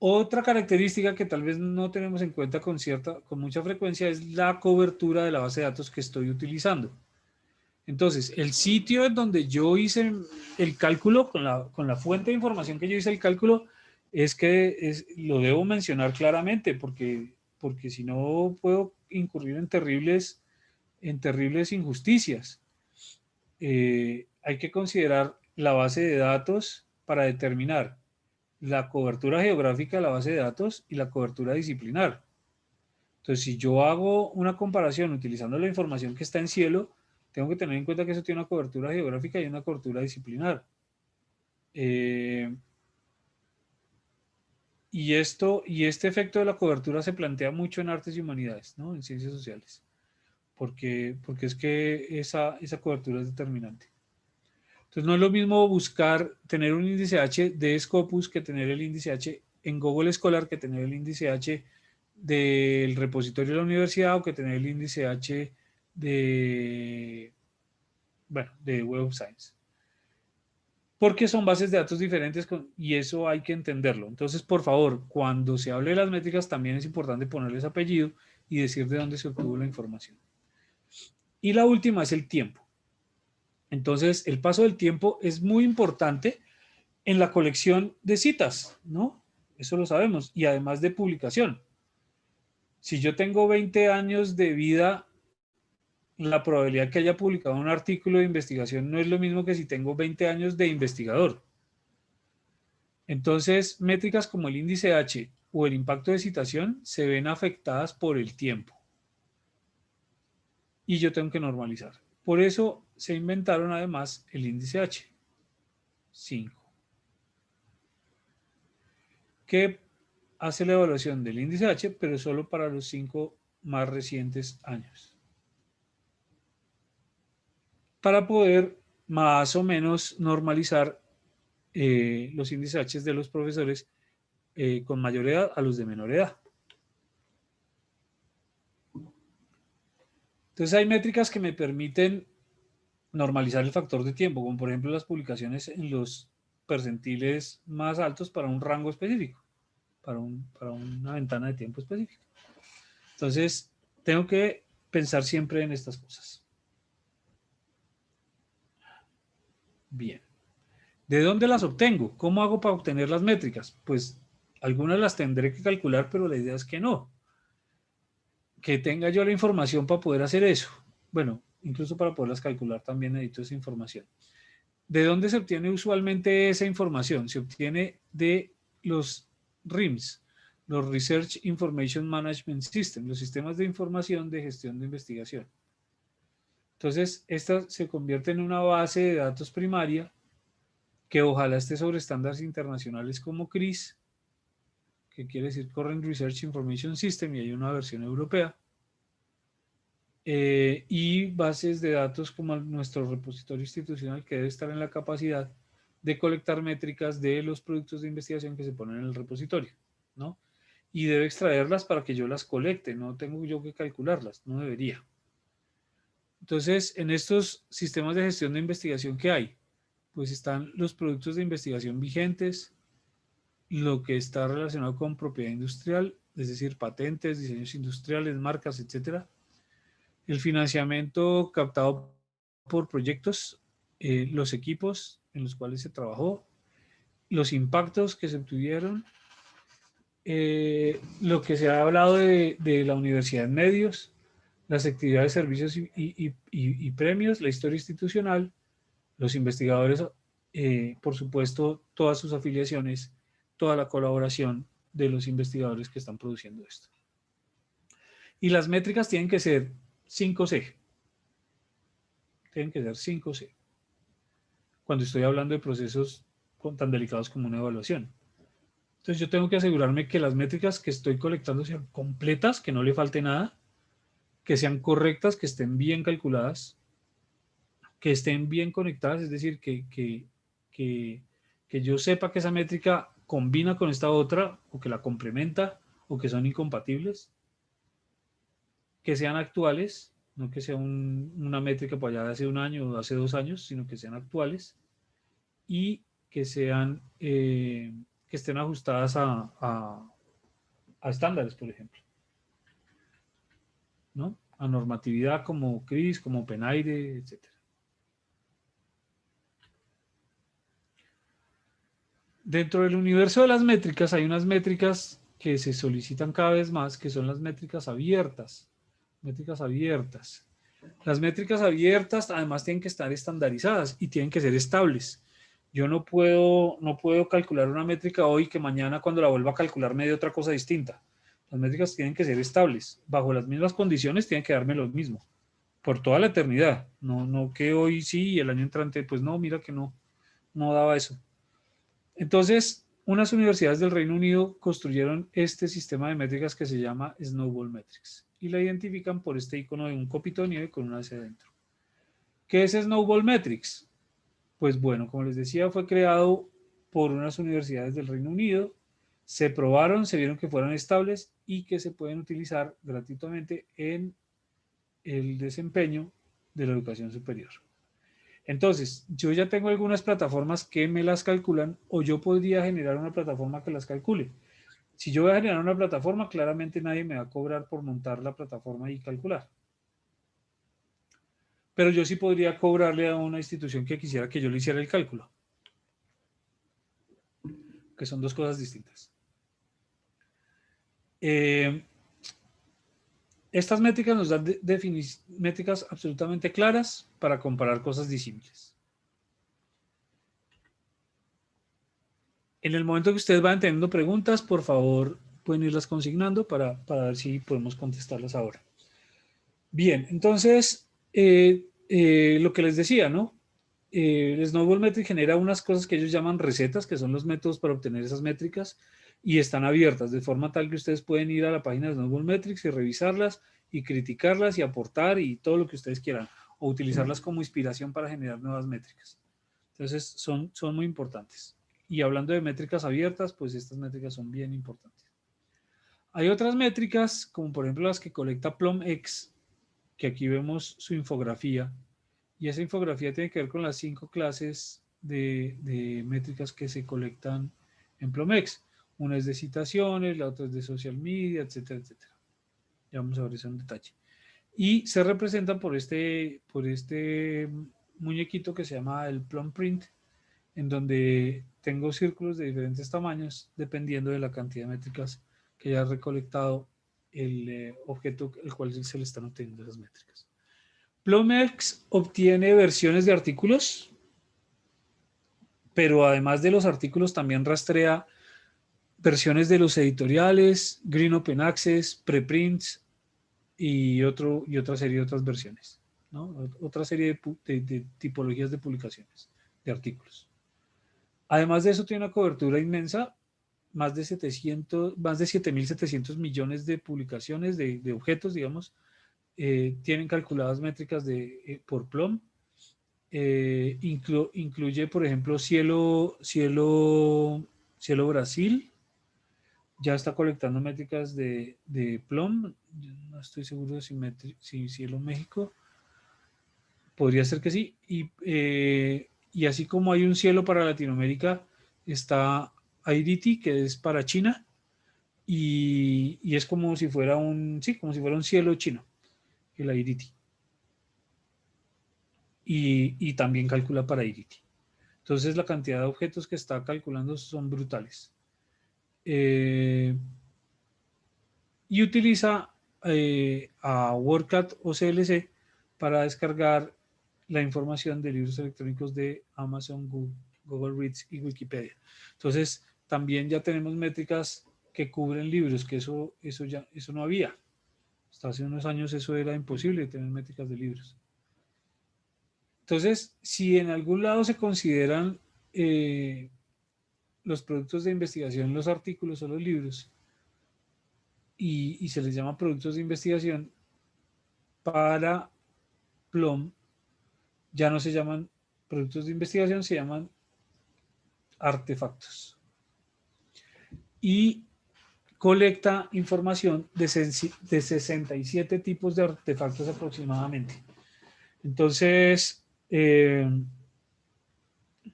Otra característica que tal vez no tenemos en cuenta con mucha frecuencia es la cobertura de la base de datos que estoy utilizando. Entonces, el sitio en donde yo hice el cálculo, con la fuente de información que yo hice el cálculo, lo debo mencionar claramente, porque si no puedo incurrir en terribles injusticias. Hay que considerar la base de datos para determinar la cobertura geográfica de la base de datos y la cobertura disciplinar. Entonces, si yo hago una comparación utilizando la información que está en cielo, tengo que tener en cuenta que eso tiene una cobertura geográfica y una cobertura disciplinar. Y y este efecto de la cobertura se plantea mucho en artes y humanidades, ¿no? En ciencias sociales, porque es que esa cobertura es determinante. Entonces no es lo mismo buscar tener un índice H de Scopus que tener el índice H en Google Scholar, que tener el índice H del repositorio de la universidad o que tener el índice H de, bueno, de Web of Science. Porque son bases de datos diferentes y eso hay que entenderlo. Entonces, por favor, cuando se hable de las métricas, también es importante ponerles apellido y decir de dónde se obtuvo la información. Y la última es el tiempo. Entonces, el paso del tiempo es muy importante en la colección de citas, ¿no? Eso lo sabemos. Y además de publicación. Si yo tengo 20 años de vida, la probabilidad que haya publicado un artículo de investigación no es lo mismo que si tengo 20 años de investigador. Entonces, métricas como el índice H o el impacto de citación se ven afectadas por el tiempo. Y yo tengo que normalizar. Por eso se inventaron además el índice H, 5, que hace la evaluación del índice H, pero solo para los 5 más recientes años. Para poder más o menos normalizar los índices H de los profesores con mayor edad a los de menor edad. Entonces hay métricas que me permiten normalizar el factor de tiempo, como por ejemplo las publicaciones en los percentiles más altos para un rango específico, para una ventana de tiempo específica. Entonces, tengo que pensar siempre en estas cosas. Bien. ¿De dónde las obtengo? ¿Cómo hago para obtener las métricas? Pues algunas las tendré que calcular, pero la idea es que no. Que tenga yo la información para poder hacer eso. Bueno, incluso para poderlas calcular también necesito esa información. ¿De dónde se obtiene usualmente esa información? Se obtiene de los RIMS, los Research Information Management System, los sistemas de información de gestión de investigación. Entonces, esta se convierte en una base de datos primaria que ojalá esté sobre estándares internacionales como CRIS, que quiere decir Current Research Information System, y hay una versión europea. Y bases de datos como nuestro repositorio institucional, que debe estar en la capacidad de colectar métricas de los productos de investigación que se ponen en el repositorio, ¿no? Y debe extraerlas para que yo las colecte, no tengo yo que calcularlas, no debería. Entonces, en estos sistemas de gestión de investigación que hay, pues están los productos de investigación vigentes, lo que está relacionado con propiedad industrial, es decir, patentes, diseños industriales, marcas, etcétera. El financiamiento captado por proyectos, los equipos en los cuales se trabajó, los impactos que se obtuvieron, lo que se ha hablado de la universidad en medios, las actividades, servicios y premios, la historia institucional, los investigadores, por supuesto, todas sus afiliaciones, toda la colaboración de los investigadores que están produciendo esto. Y las métricas tienen que ser 5C. Tienen que ser 5C. Cuando estoy hablando de procesos tan delicados como una evaluación. Entonces yo tengo que asegurarme que las métricas que estoy colectando sean completas, que no le falte nada, que sean correctas, que estén bien calculadas, que estén bien conectadas, es decir, que yo sepa que esa métrica combina con esta otra, o que la complementa, o que son incompatibles, que sean actuales, no que sea una métrica por allá de hace un año o hace 2 años, sino que sean actuales y que sean que estén ajustadas a estándares, por ejemplo, ¿no? A normatividad como CRIS, como PENAIRE, etc. Dentro del universo de las métricas hay unas métricas que se solicitan cada vez más, que son las métricas abiertas. Métricas abiertas. Las métricas abiertas además tienen que estar estandarizadas y tienen que ser estables. Yo no puedo calcular una métrica hoy que mañana cuando la vuelva a calcular me dé otra cosa distinta. Las métricas tienen que ser estables. Bajo las mismas condiciones tienen que darme lo mismo. Por toda la eternidad. No que hoy sí y el año entrante, pues no, mira que no daba eso. Entonces, unas universidades del Reino Unido construyeron este sistema de métricas que se llama Snowball Metrics y la identifican por este icono de un copito de nieve con una C dentro. ¿Qué es Snowball Metrics? Pues bueno, como les decía, fue creado por unas universidades del Reino Unido, se probaron, se vieron que fueran estables y que se pueden utilizar gratuitamente en el desempeño de la educación superior. Entonces, yo ya tengo algunas plataformas que me las calculan o yo podría generar una plataforma que las calcule. Si yo voy a generar una plataforma, claramente nadie me va a cobrar por montar la plataforma y calcular. Pero yo sí podría cobrarle a una institución que quisiera que yo le hiciera el cálculo, que son dos cosas distintas. Estas métricas nos dan métricas absolutamente claras para comparar cosas disímiles. En el momento que ustedes vayan teniendo preguntas, por favor, pueden irlas consignando para ver si podemos contestarlas ahora. Bien, entonces, lo que les decía, ¿no? El Snowball Metric genera unas cosas que ellos llaman recetas, que son los métodos para obtener esas métricas, y están abiertas, de forma tal que ustedes pueden ir a la página de Snowball Metrics y revisarlas, y criticarlas, y aportar, y todo lo que ustedes quieran, o utilizarlas como inspiración para generar nuevas métricas. Entonces, son muy importantes. Y hablando de métricas abiertas, pues estas métricas son bien importantes. Hay otras métricas, como por ejemplo las que colecta PlumX, que aquí vemos su infografía, y esa infografía tiene que ver con las 5 clases de métricas que se colectan en PlumX. Una es de citaciones, la otra es de social media, etcétera, etcétera. Ya vamos a ver eso en detalle. Y se representan por este muñequito que se llama el Plum Print, en donde tengo círculos de diferentes tamaños dependiendo de la cantidad de métricas que haya recolectado el objeto el cual se le están obteniendo esas métricas. PlumX obtiene versiones de artículos, pero además de los artículos también rastrea versiones de los editoriales, Green Open Access, preprints y otra serie de otras versiones, ¿no? Otra serie de tipologías de publicaciones, de artículos. Además de eso tiene una cobertura inmensa, más de 7.700 millones de publicaciones de objetos, digamos, tienen calculadas métricas por Plum. Incluye, por ejemplo, Cielo Brasil, ya está colectando métricas de Plum, no estoy seguro si Cielo México, podría ser que sí, y así como hay un cielo para Latinoamérica, está IDT, que es para China, y es como si fuera como si fuera un cielo chino, el IDT. Y también calcula para IDT. Entonces la cantidad de objetos que está calculando son brutales. Y utiliza a WordCat o CLC para descargar la información de libros electrónicos de Amazon, Google Reads y Wikipedia. Entonces, también ya tenemos métricas que cubren libros, que eso no había. Hasta hace unos años eso era imposible, tener métricas de libros. Entonces, si en algún lado se consideran los productos de investigación, los artículos o los libros, y se les llama productos de investigación, para Plum ya no se llaman productos de investigación, se llaman artefactos. Y colecta información de 67 tipos de artefactos aproximadamente. Entonces, de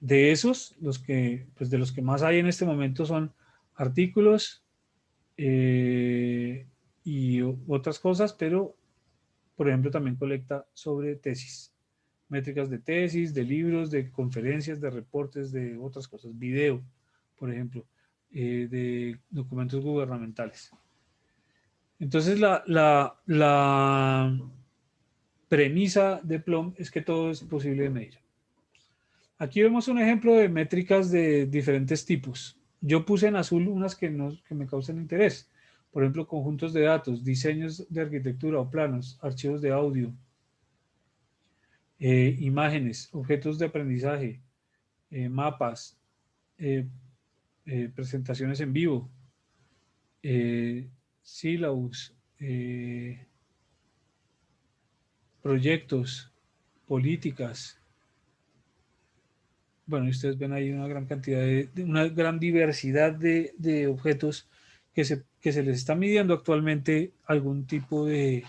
esos, de los que más hay en este momento son artículos y otras cosas, pero, por ejemplo, también colecta sobre tesis, métricas de tesis, de libros, de conferencias, de reportes, de otras cosas, video, por ejemplo, de documentos gubernamentales. Entonces, la premisa de Plum es que todo es posible de medir. Aquí vemos un ejemplo de métricas de diferentes tipos. Yo puse en azul unas que me causan interés. Por ejemplo, conjuntos de datos, diseños de arquitectura o planos, archivos de audio, imágenes, objetos de aprendizaje, mapas, presentaciones en vivo, sílabus, proyectos, políticas. Bueno, ustedes ven ahí una gran cantidad una gran diversidad de objetos que se les está midiendo actualmente algún tipo de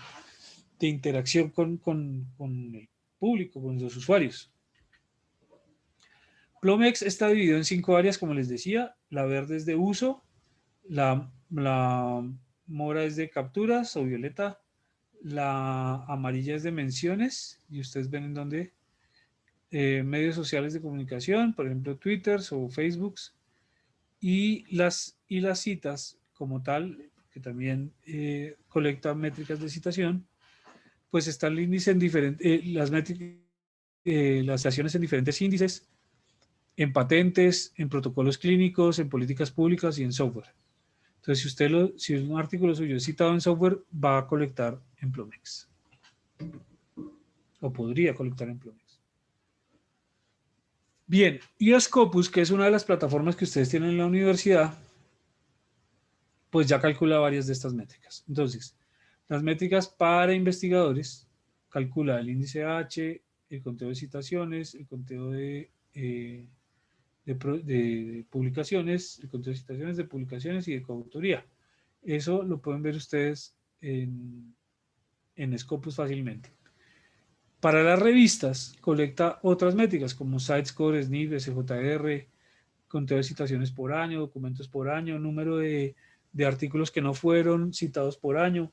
interacción con el público, con los usuarios. Plomex está dividido en 5 áreas, como les decía. La verde es de uso, la mora es de capturas o violeta, la amarilla es de menciones, y ustedes ven en dónde, medios sociales de comunicación, por ejemplo Twitter o Facebook, y las citas como tal, que también colecta métricas de citación, pues está el índice en diferentes, las métricas, las citaciones en diferentes índices, en patentes, en protocolos clínicos, en políticas públicas y en software. Entonces, si un artículo suyo es citado en software, va a colectar en Plomex. O podría colectar en Plomex. Bien, y Scopus, que es una de las plataformas que ustedes tienen en la universidad, pues ya calcula varias de estas métricas. Entonces, las métricas para investigadores, calcula el índice H, el conteo de citaciones, el conteo de publicaciones, el conteo de citaciones, de publicaciones y de coautoría. Eso lo pueden ver ustedes en Scopus fácilmente. Para las revistas, colecta otras métricas como SiteScore, SNIP, SJR, conteo de citaciones por año, documentos por año, número de artículos que no fueron citados por año,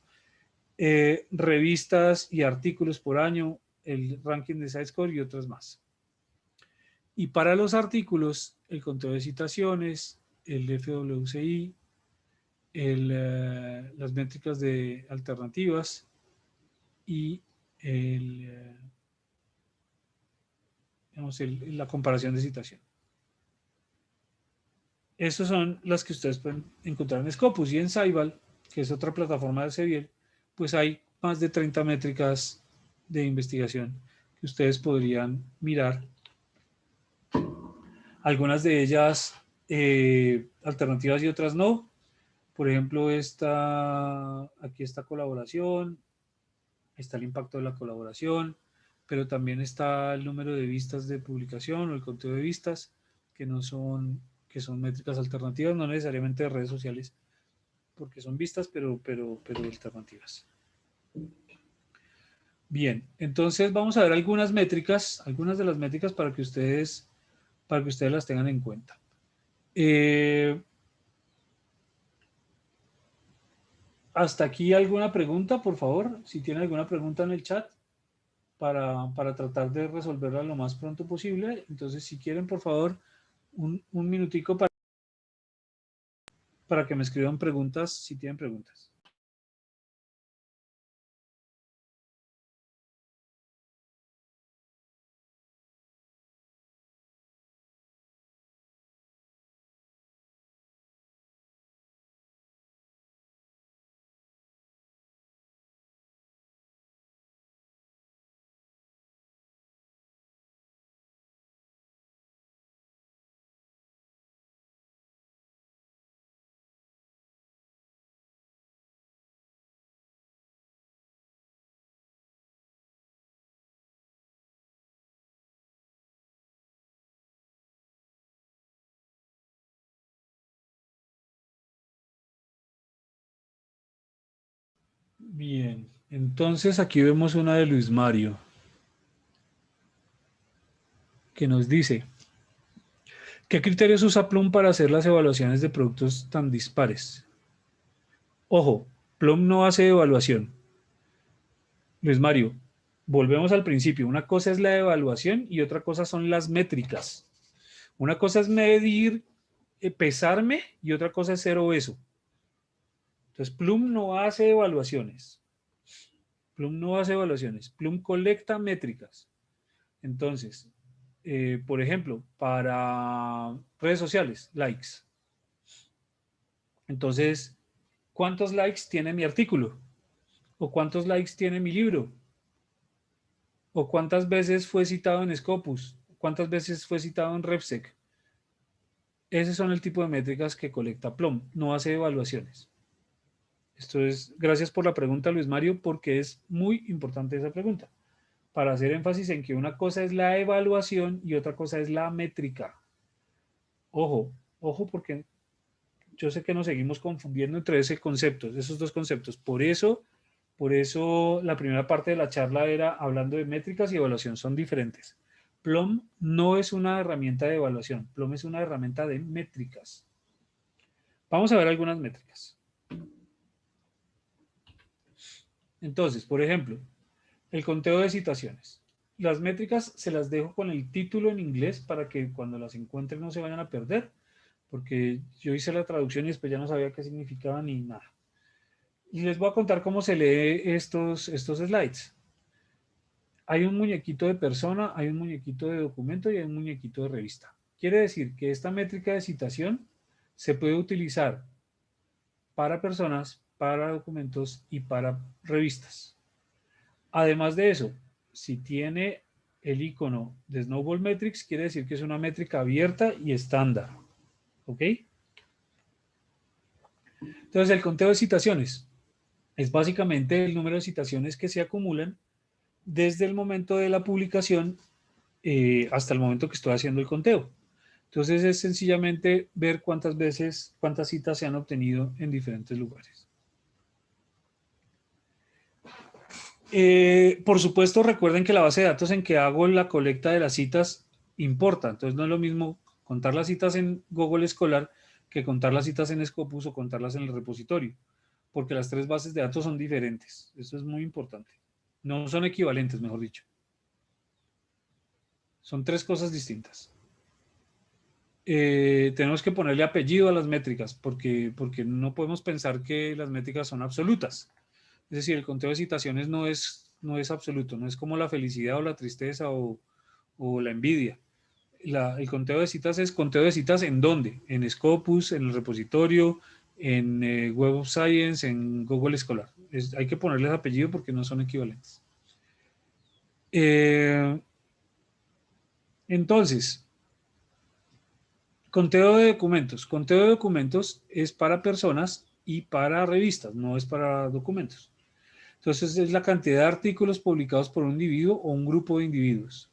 revistas y artículos por año, el ranking de SiteScore y otras más. Y para los artículos, el conteo de citaciones, el FWCI, las métricas de alternativas y la comparación de citación. Estas son las que ustedes pueden encontrar en Scopus, y en Saibal, que es otra plataforma de Elsevier, pues hay más de 30 métricas de investigación que ustedes podrían mirar. Algunas de ellas alternativas y otras no. Por ejemplo, aquí está colaboración, está el impacto de la colaboración, pero también está el número de vistas de publicación o el conteo de vistas, que son métricas alternativas, no necesariamente de redes sociales, porque son vistas, pero alternativas. Bien, entonces vamos a ver algunas métricas, algunas de las métricas para que ustedes las tengan en cuenta. ¿Hasta aquí alguna pregunta, por favor? Si tienen alguna pregunta en el chat para tratar de resolverla lo más pronto posible. Entonces, si quieren, por favor, un minutico para que me escriban preguntas, si tienen preguntas. Bien, entonces aquí vemos una de Luis Mario, que nos dice: ¿qué criterios usa Plum para hacer las evaluaciones de productos tan dispares? Ojo, Plum no hace evaluación. Luis Mario, volvemos al principio. Una cosa es la evaluación y otra cosa son las métricas. Una cosa es medir, pesarme, y otra cosa es ser obeso. Entonces, Plum no hace evaluaciones. Plum colecta métricas. Entonces, por ejemplo, para redes sociales, likes. Entonces, ¿cuántos likes tiene mi artículo? ¿O cuántos likes tiene mi libro? ¿O cuántas veces fue citado en Scopus? ¿Cuántas veces fue citado en RevSec? Ese son el tipo de métricas que colecta Plum, no hace evaluaciones. Esto es, gracias por la pregunta, Luis Mario, porque es muy importante esa pregunta, para hacer énfasis en que una cosa es la evaluación y otra cosa es la métrica. Ojo, ojo, porque yo sé que nos seguimos confundiendo entre ese concepto, esos dos conceptos. Por eso la primera parte de la charla era hablando de métricas y evaluación, son diferentes. Plum no es una herramienta de evaluación, Plum es una herramienta de métricas. Vamos a ver algunas métricas. Entonces, por ejemplo, el conteo de citaciones. Las métricas se las dejo con el título en inglés para que cuando las encuentren no se vayan a perder, porque yo hice la traducción y después ya no sabía qué significaba ni nada. Y les voy a contar cómo se lee estos slides. Hay un muñequito de persona, hay un muñequito de documento y hay un muñequito de revista. Quiere decir que esta métrica de citación se puede utilizar para personas, para documentos y para revistas. Además de eso, si tiene el icono de Snowball Metrics, quiere decir que es una métrica abierta y estándar. ¿Ok? Entonces, el conteo de citaciones es básicamente el número de citaciones que se acumulan desde el momento de la publicación hasta el momento que estoy haciendo el conteo. Entonces, es sencillamente ver cuántas veces, cuántas citas se han obtenido en diferentes lugares. Por supuesto, recuerden que la base de datos en que hago la colecta de las citas importa. Entonces, no es lo mismo contar las citas en Google Scholar que contar las citas en Scopus o contarlas en el repositorio, porque las tres bases de datos son diferentes. Eso es muy importante. No son equivalentes, mejor dicho. Son tres cosas distintas. Tenemos que ponerle apellido a las métricas, porque no podemos pensar que las métricas son absolutas. Es decir, el conteo de citaciones no es absoluto, no es como la felicidad o la tristeza o la envidia. El conteo de citas es conteo de citas en dónde, en Scopus, en el repositorio, en Web of Science, en Google Scholar. Hay que ponerles apellido porque no son equivalentes. Entonces, conteo de documentos. Conteo de documentos es para personas y para revistas, no es para documentos. Entonces, es la cantidad de artículos publicados por un individuo o un grupo de individuos.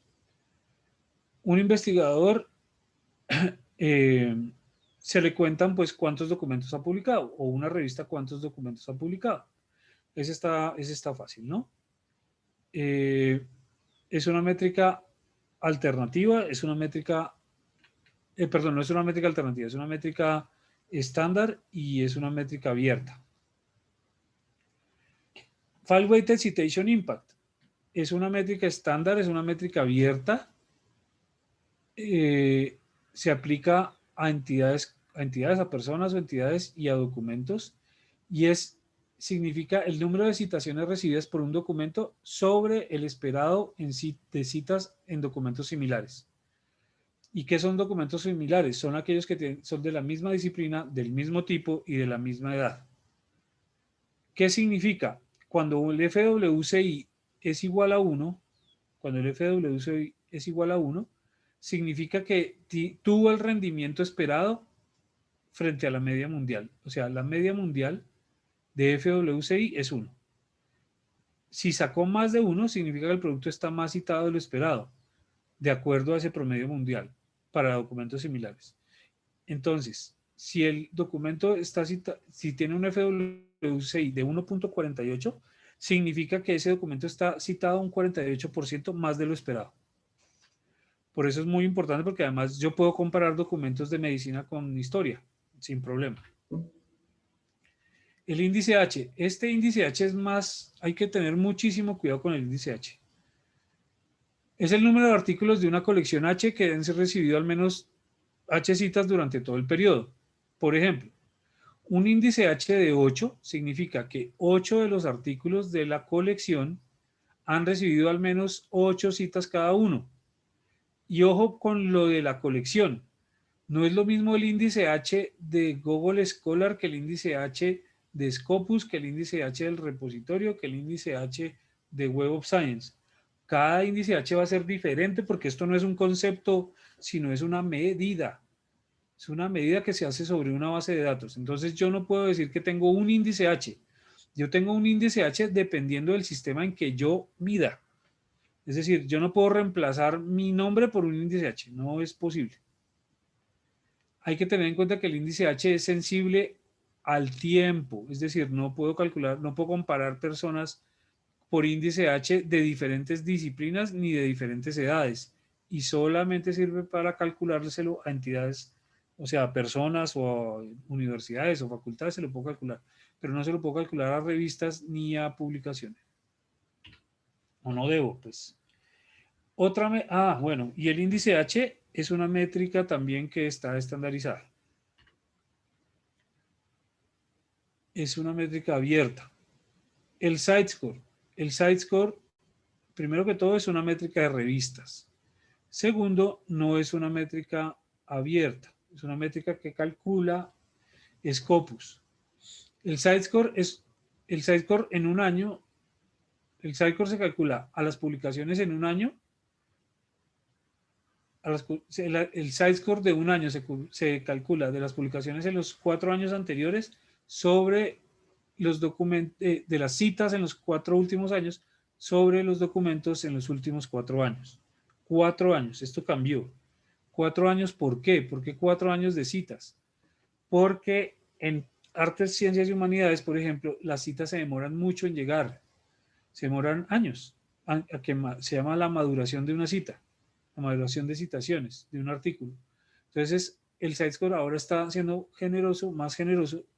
Un investigador se le cuentan pues cuántos documentos ha publicado o una revista cuántos documentos ha publicado. Ese está fácil, ¿no? Es una métrica alternativa, es una métrica, perdón, no es una métrica alternativa, es una métrica estándar y es una métrica abierta. File Weighted Citation Impact es una métrica estándar, es una métrica abierta, se aplica a entidades, a personas o entidades y a documentos y significa el número de citaciones recibidas por un documento sobre el esperado de citas en documentos similares. ¿Y qué son documentos similares? Son aquellos que son de la misma disciplina, del mismo tipo y de la misma edad. ¿Qué significa? Cuando el FWCI es igual a 1, cuando el FWCI es igual a 1, significa que tuvo el rendimiento esperado frente a la media mundial. O sea, la media mundial de FWCI es 1. Si sacó más de 1, significa que el producto está más citado de lo esperado, de acuerdo a ese promedio mundial, para documentos similares. Entonces, si el documento está si tiene un FWCI de 1.48, significa que ese documento está citado un 48% más de lo esperado. Por eso es muy importante porque además yo puedo comparar documentos de medicina con historia, sin problema. El índice H. Este índice H es más, hay que tener muchísimo cuidado con el índice H. Es el número de artículos de una colección H que deben ser recibido al menos H citas durante todo el periodo. Por ejemplo, un índice H de 8 significa que 8 de los artículos de la colección han recibido al menos 8 citas cada uno. Y ojo con lo de la colección. No es lo mismo el índice H de Google Scholar que el índice H de Scopus, que el índice H del repositorio, que el índice H de Web of Science. Cada índice H va a ser diferente porque esto no es un concepto, sino es una medida. Es una medida que se hace sobre una base de datos. Entonces yo no puedo decir que tengo un índice H. Yo tengo un índice H dependiendo del sistema en que yo mida. Es decir, yo no puedo reemplazar mi nombre por un índice H. No es posible. Hay que tener en cuenta que el índice H es sensible al tiempo. Es decir, no puedo calcular, no puedo comparar personas por índice H de diferentes disciplinas ni de diferentes edades. Y solamente sirve para calculárselo a entidades, o sea, a personas o a universidades o facultades, se lo puedo calcular. Pero no se lo puedo calcular a revistas ni a publicaciones. O no debo, pues. Bueno, y el índice H es una métrica también que está estandarizada. Es una métrica abierta. El site score, primero que todo, es una métrica de revistas. Segundo, no es una métrica abierta, es una métrica que calcula Scopus. El site score en un año, el site score se calcula a las publicaciones en un año, el site score de un año se calcula de las publicaciones en los 4 años anteriores sobre los documentos de las citas en los 4 últimos años sobre los documentos en los últimos 4 años. 4 años, esto cambió. 4 años, ¿por qué? ¿Por qué 4 años de citas? Porque en artes, ciencias y humanidades, por ejemplo, las citas se demoran mucho en llegar, se demoran años, que se llama la maduración de una cita, la maduración de citaciones de un artículo. Entonces, el SiteScore ahora está siendo generoso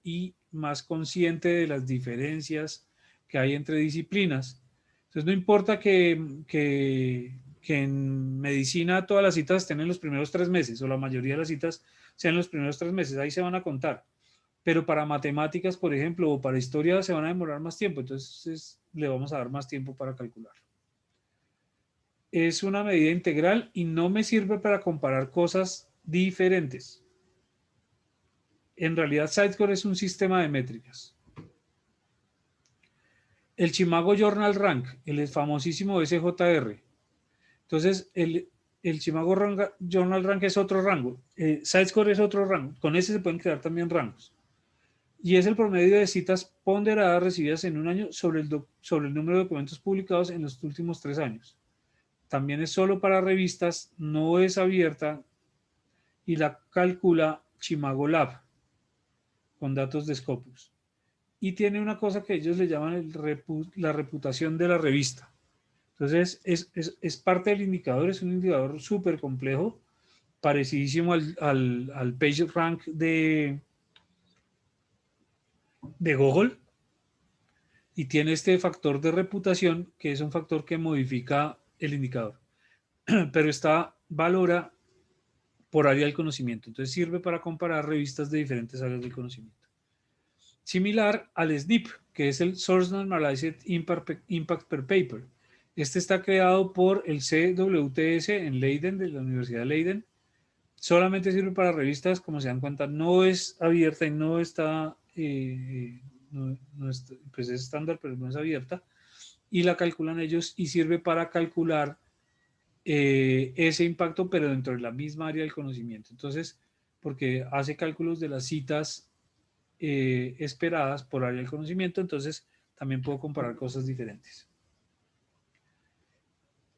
y más consciente de las diferencias que hay entre disciplinas. Entonces, no importa que en medicina todas las citas estén en los primeros 3 meses o la mayoría de las citas sean en los primeros 3 meses, ahí se van a contar. Pero para matemáticas, por ejemplo, o para historia se van a demorar más tiempo, entonces le vamos a dar más tiempo para calcular. Es una medida integral y no me sirve para comparar cosas diferentes. En realidad, Sitecore es un sistema de métricas. El Chimago Journal Rank, el famosísimo SJR. Entonces, el Chimago Journal Rank es otro rango. Sitescore es otro rango. Con ese se pueden crear también rangos. Y es el promedio de citas ponderadas recibidas en un año sobre el número de documentos publicados en los últimos 3 años. También es solo para revistas, no es abierta y la calcula Chimago Lab con datos de Scopus. Y tiene una cosa que ellos le llaman la reputación de la revista. Entonces, es parte del indicador, es un indicador súper complejo, parecidísimo al PageRank de Google, y tiene este factor de reputación, que es un factor que modifica el indicador, pero valora por área del conocimiento. Entonces sirve para comparar revistas de diferentes áreas del conocimiento. Similar al SNP, que es el Source Normalized Impact per Paper. Este está creado por el CWTS en Leiden, de la Universidad de Leiden. Solamente sirve para revistas, como se dan cuenta, no es abierta y no está, pues es estándar, pero no es abierta. Y la calculan ellos y sirve para calcular ese impacto, pero dentro de la misma área del conocimiento. Entonces, porque hace cálculos de las citas esperadas por área del conocimiento, entonces también puedo comparar cosas diferentes.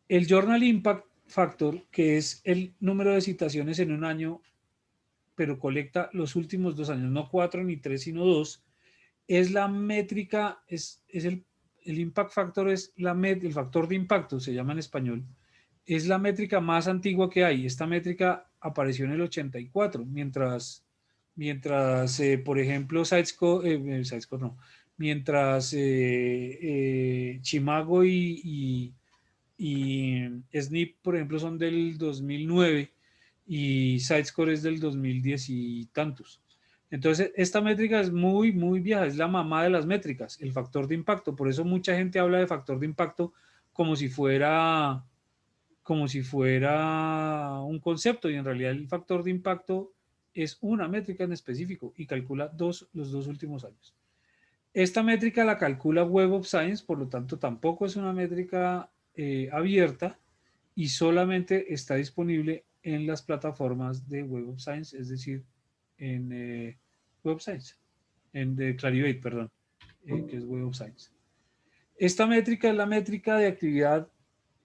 El Journal Impact Factor, que es el número de citaciones en un año, pero colecta los últimos 2 años, no 4 ni 3, sino 2, es la métrica, el Impact Factor es el factor de impacto, se llama en español, es la métrica más antigua que hay. Esta métrica apareció en el 84, mientras por ejemplo, Sitescore no, mientras Chimago y SNP, por ejemplo, son del 2009 y Sitescore es del 2010 y tantos. Entonces, esta métrica es muy, muy vieja, es la mamá de las métricas, el factor de impacto. Por eso mucha gente habla de factor de impacto como si fuera un concepto, y en realidad el factor de impacto es una métrica en específico y calcula los 2 últimos años. Esta métrica la calcula Web of Science, por lo tanto tampoco es una métrica abierta y solamente está disponible en las plataformas de Web of Science, es decir, en Web of Science, de Clarivate, perdón, que es Web of Science. Esta métrica es la métrica de actividad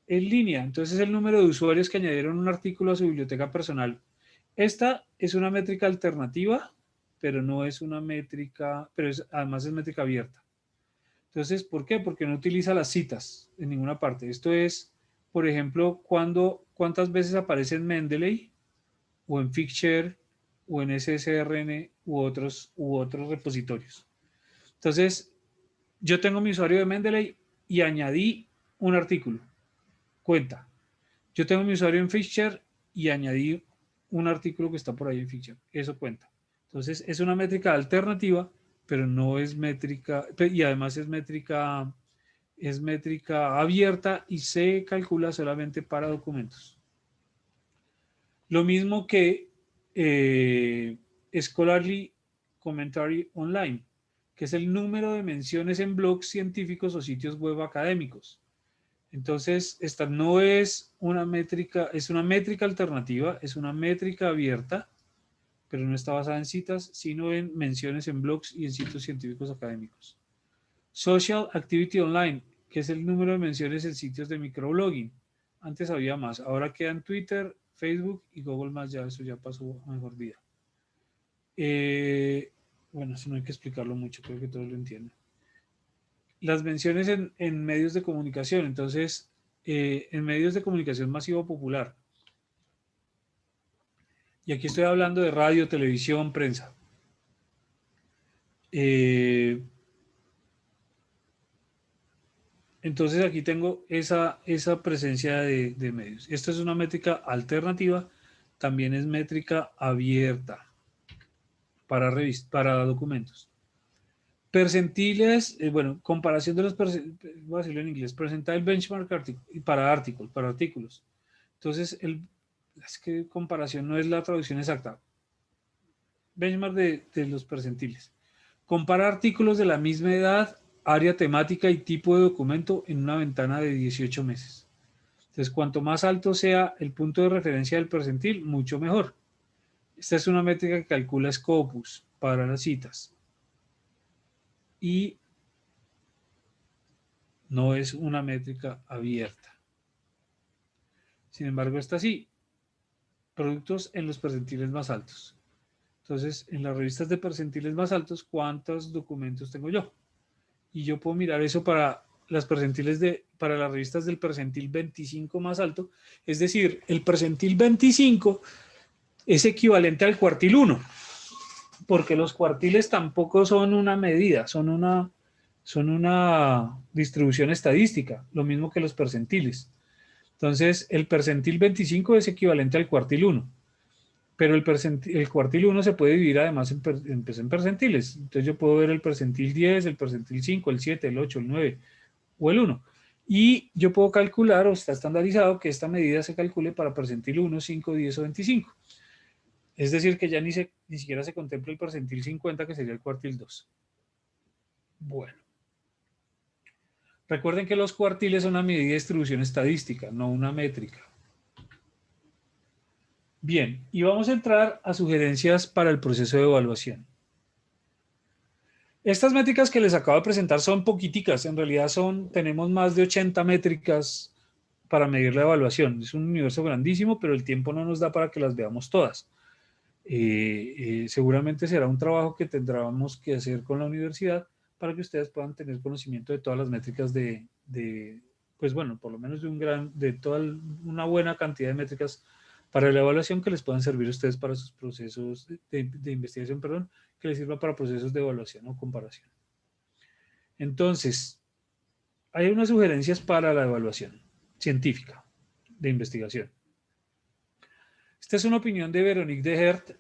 en línea, entonces es el número de usuarios que añadieron un artículo a su biblioteca personal. Esta es una métrica alternativa, pero no es una métrica, pero además es métrica abierta. Entonces, ¿por qué? Porque no utiliza las citas en ninguna parte. Esto es, por ejemplo, cuántas veces aparece en Mendeley o en Figshare o en SSRN u otros repositorios. Entonces, yo tengo mi usuario de Mendeley y añadí un artículo. Cuenta. Yo tengo mi usuario en Figshare y añadí un artículo que está por ahí en Figshare. Eso cuenta. Entonces, es una métrica alternativa, pero no es métrica, y además es métrica abierta y se calcula solamente para documentos. Lo mismo que Scholarly Commentary Online, que es el número de menciones en blogs científicos o sitios web académicos. Entonces, esta no es una métrica, es una métrica alternativa, es una métrica abierta, pero no está basada en citas, sino en menciones en blogs y en sitios científicos académicos. Social Activity Online, que es el número de menciones en sitios de microblogging. Antes había más, ahora quedan Twitter, Facebook y Google+, ya eso ya pasó a mejor vida. Bueno, eso no hay que explicarlo mucho, creo que todos lo entienden. Las menciones en medios de comunicación, entonces, en medios de comunicación masivo popular. Y aquí estoy hablando de radio, televisión, prensa. Entonces aquí tengo esa presencia de medios. Esta es una métrica alternativa, también es métrica abierta para documentos. Percentiles, bueno, comparación de los percentiles, voy a decirlo en inglés, percentile benchmark para artículos. Entonces, es que comparación no es la traducción exacta. Benchmark de los percentiles. Compara artículos de la misma edad, área temática y tipo de documento en una ventana de 18 meses. Entonces, cuanto más alto sea el punto de referencia del percentil, mucho mejor. Esta es una métrica que calcula Scopus para las citas. Y no es una métrica abierta. Sin embargo, esta sí. Productos en los percentiles más altos. Entonces, en las revistas de percentiles más altos, ¿cuántos documentos tengo yo? Y yo puedo mirar eso para las para las revistas del percentil 25 más alto. Es decir, el percentil 25 es equivalente al cuartil 1, porque los cuartiles tampoco son una medida, son una distribución estadística, lo mismo que los percentiles. Entonces, el percentil 25 es equivalente al cuartil 1, pero el cuartil 1 se puede dividir además en percentiles. Entonces, yo puedo ver el percentil 10, el percentil 5, el 7, el 8, el 9 o el 1. Y yo puedo calcular, o está estandarizado, que esta medida se calcule para percentil 1, 5, 10 o 25. Es decir, que ya ni siquiera se contempla el percentil 50, que sería el cuartil 2. Bueno. Recuerden que los cuartiles son una medida de distribución estadística, no una métrica. Bien, y vamos a entrar a sugerencias para el proceso de evaluación. Estas métricas que les acabo de presentar son poquiticas, en realidad tenemos más de 80 métricas para medir la evaluación. Es un universo grandísimo, pero el tiempo no nos da para que las veamos todas. Seguramente será un trabajo que tendremos que hacer con la universidad para que ustedes puedan tener conocimiento de todas las métricas pues bueno, por lo menos de toda una buena cantidad de métricas para la evaluación que les puedan servir a ustedes para sus procesos de investigación, perdón, que les sirva para procesos de evaluación o comparación. Entonces, hay unas sugerencias para la evaluación científica de investigación. Esta es una opinión de Veronique de Hert,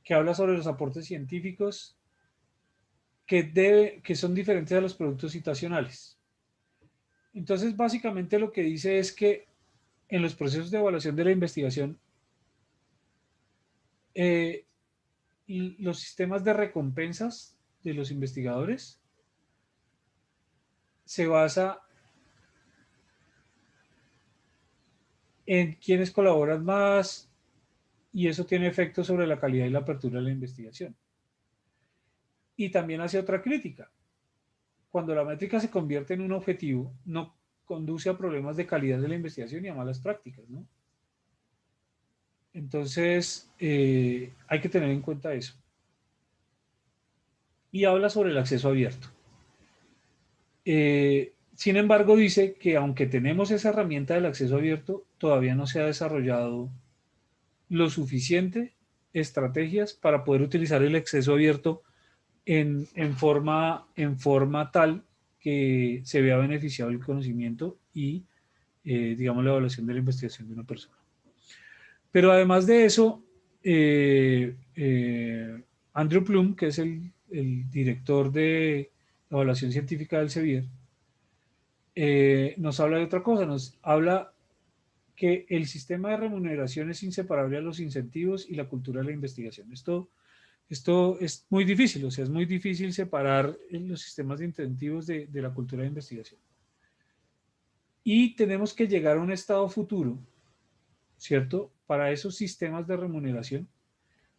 que habla sobre los aportes científicos que son diferentes a los productos citacionales. Entonces, básicamente lo que dice es que en los procesos de evaluación de la investigación, los sistemas de recompensas de los investigadores se basa en quiénes colaboran más, y eso tiene efecto sobre la calidad y la apertura de la investigación. Y también hace otra crítica. Cuando la métrica se convierte en un objetivo, no conduce a problemas de calidad de la investigación y a malas prácticas, ¿no? Entonces, hay que tener en cuenta eso. Y habla sobre el acceso abierto. Sin embargo, dice que aunque tenemos esa herramienta del acceso abierto, todavía no se ha desarrollado lo suficiente estrategias para poder utilizar el acceso abierto en forma tal que se vea beneficiado el conocimiento y, digamos, la evaluación de la investigación de una persona. Pero además de eso, Andrew Plum, que es el director de evaluación científica del CEBIER, nos habla de otra cosa, nos habla que el sistema de remuneración es inseparable a los incentivos y la cultura de la investigación. Esto es muy difícil, o sea, es muy difícil separar los sistemas de incentivos de la cultura de investigación. Y tenemos que llegar a un estado futuro, ¿cierto? Para esos sistemas de remuneración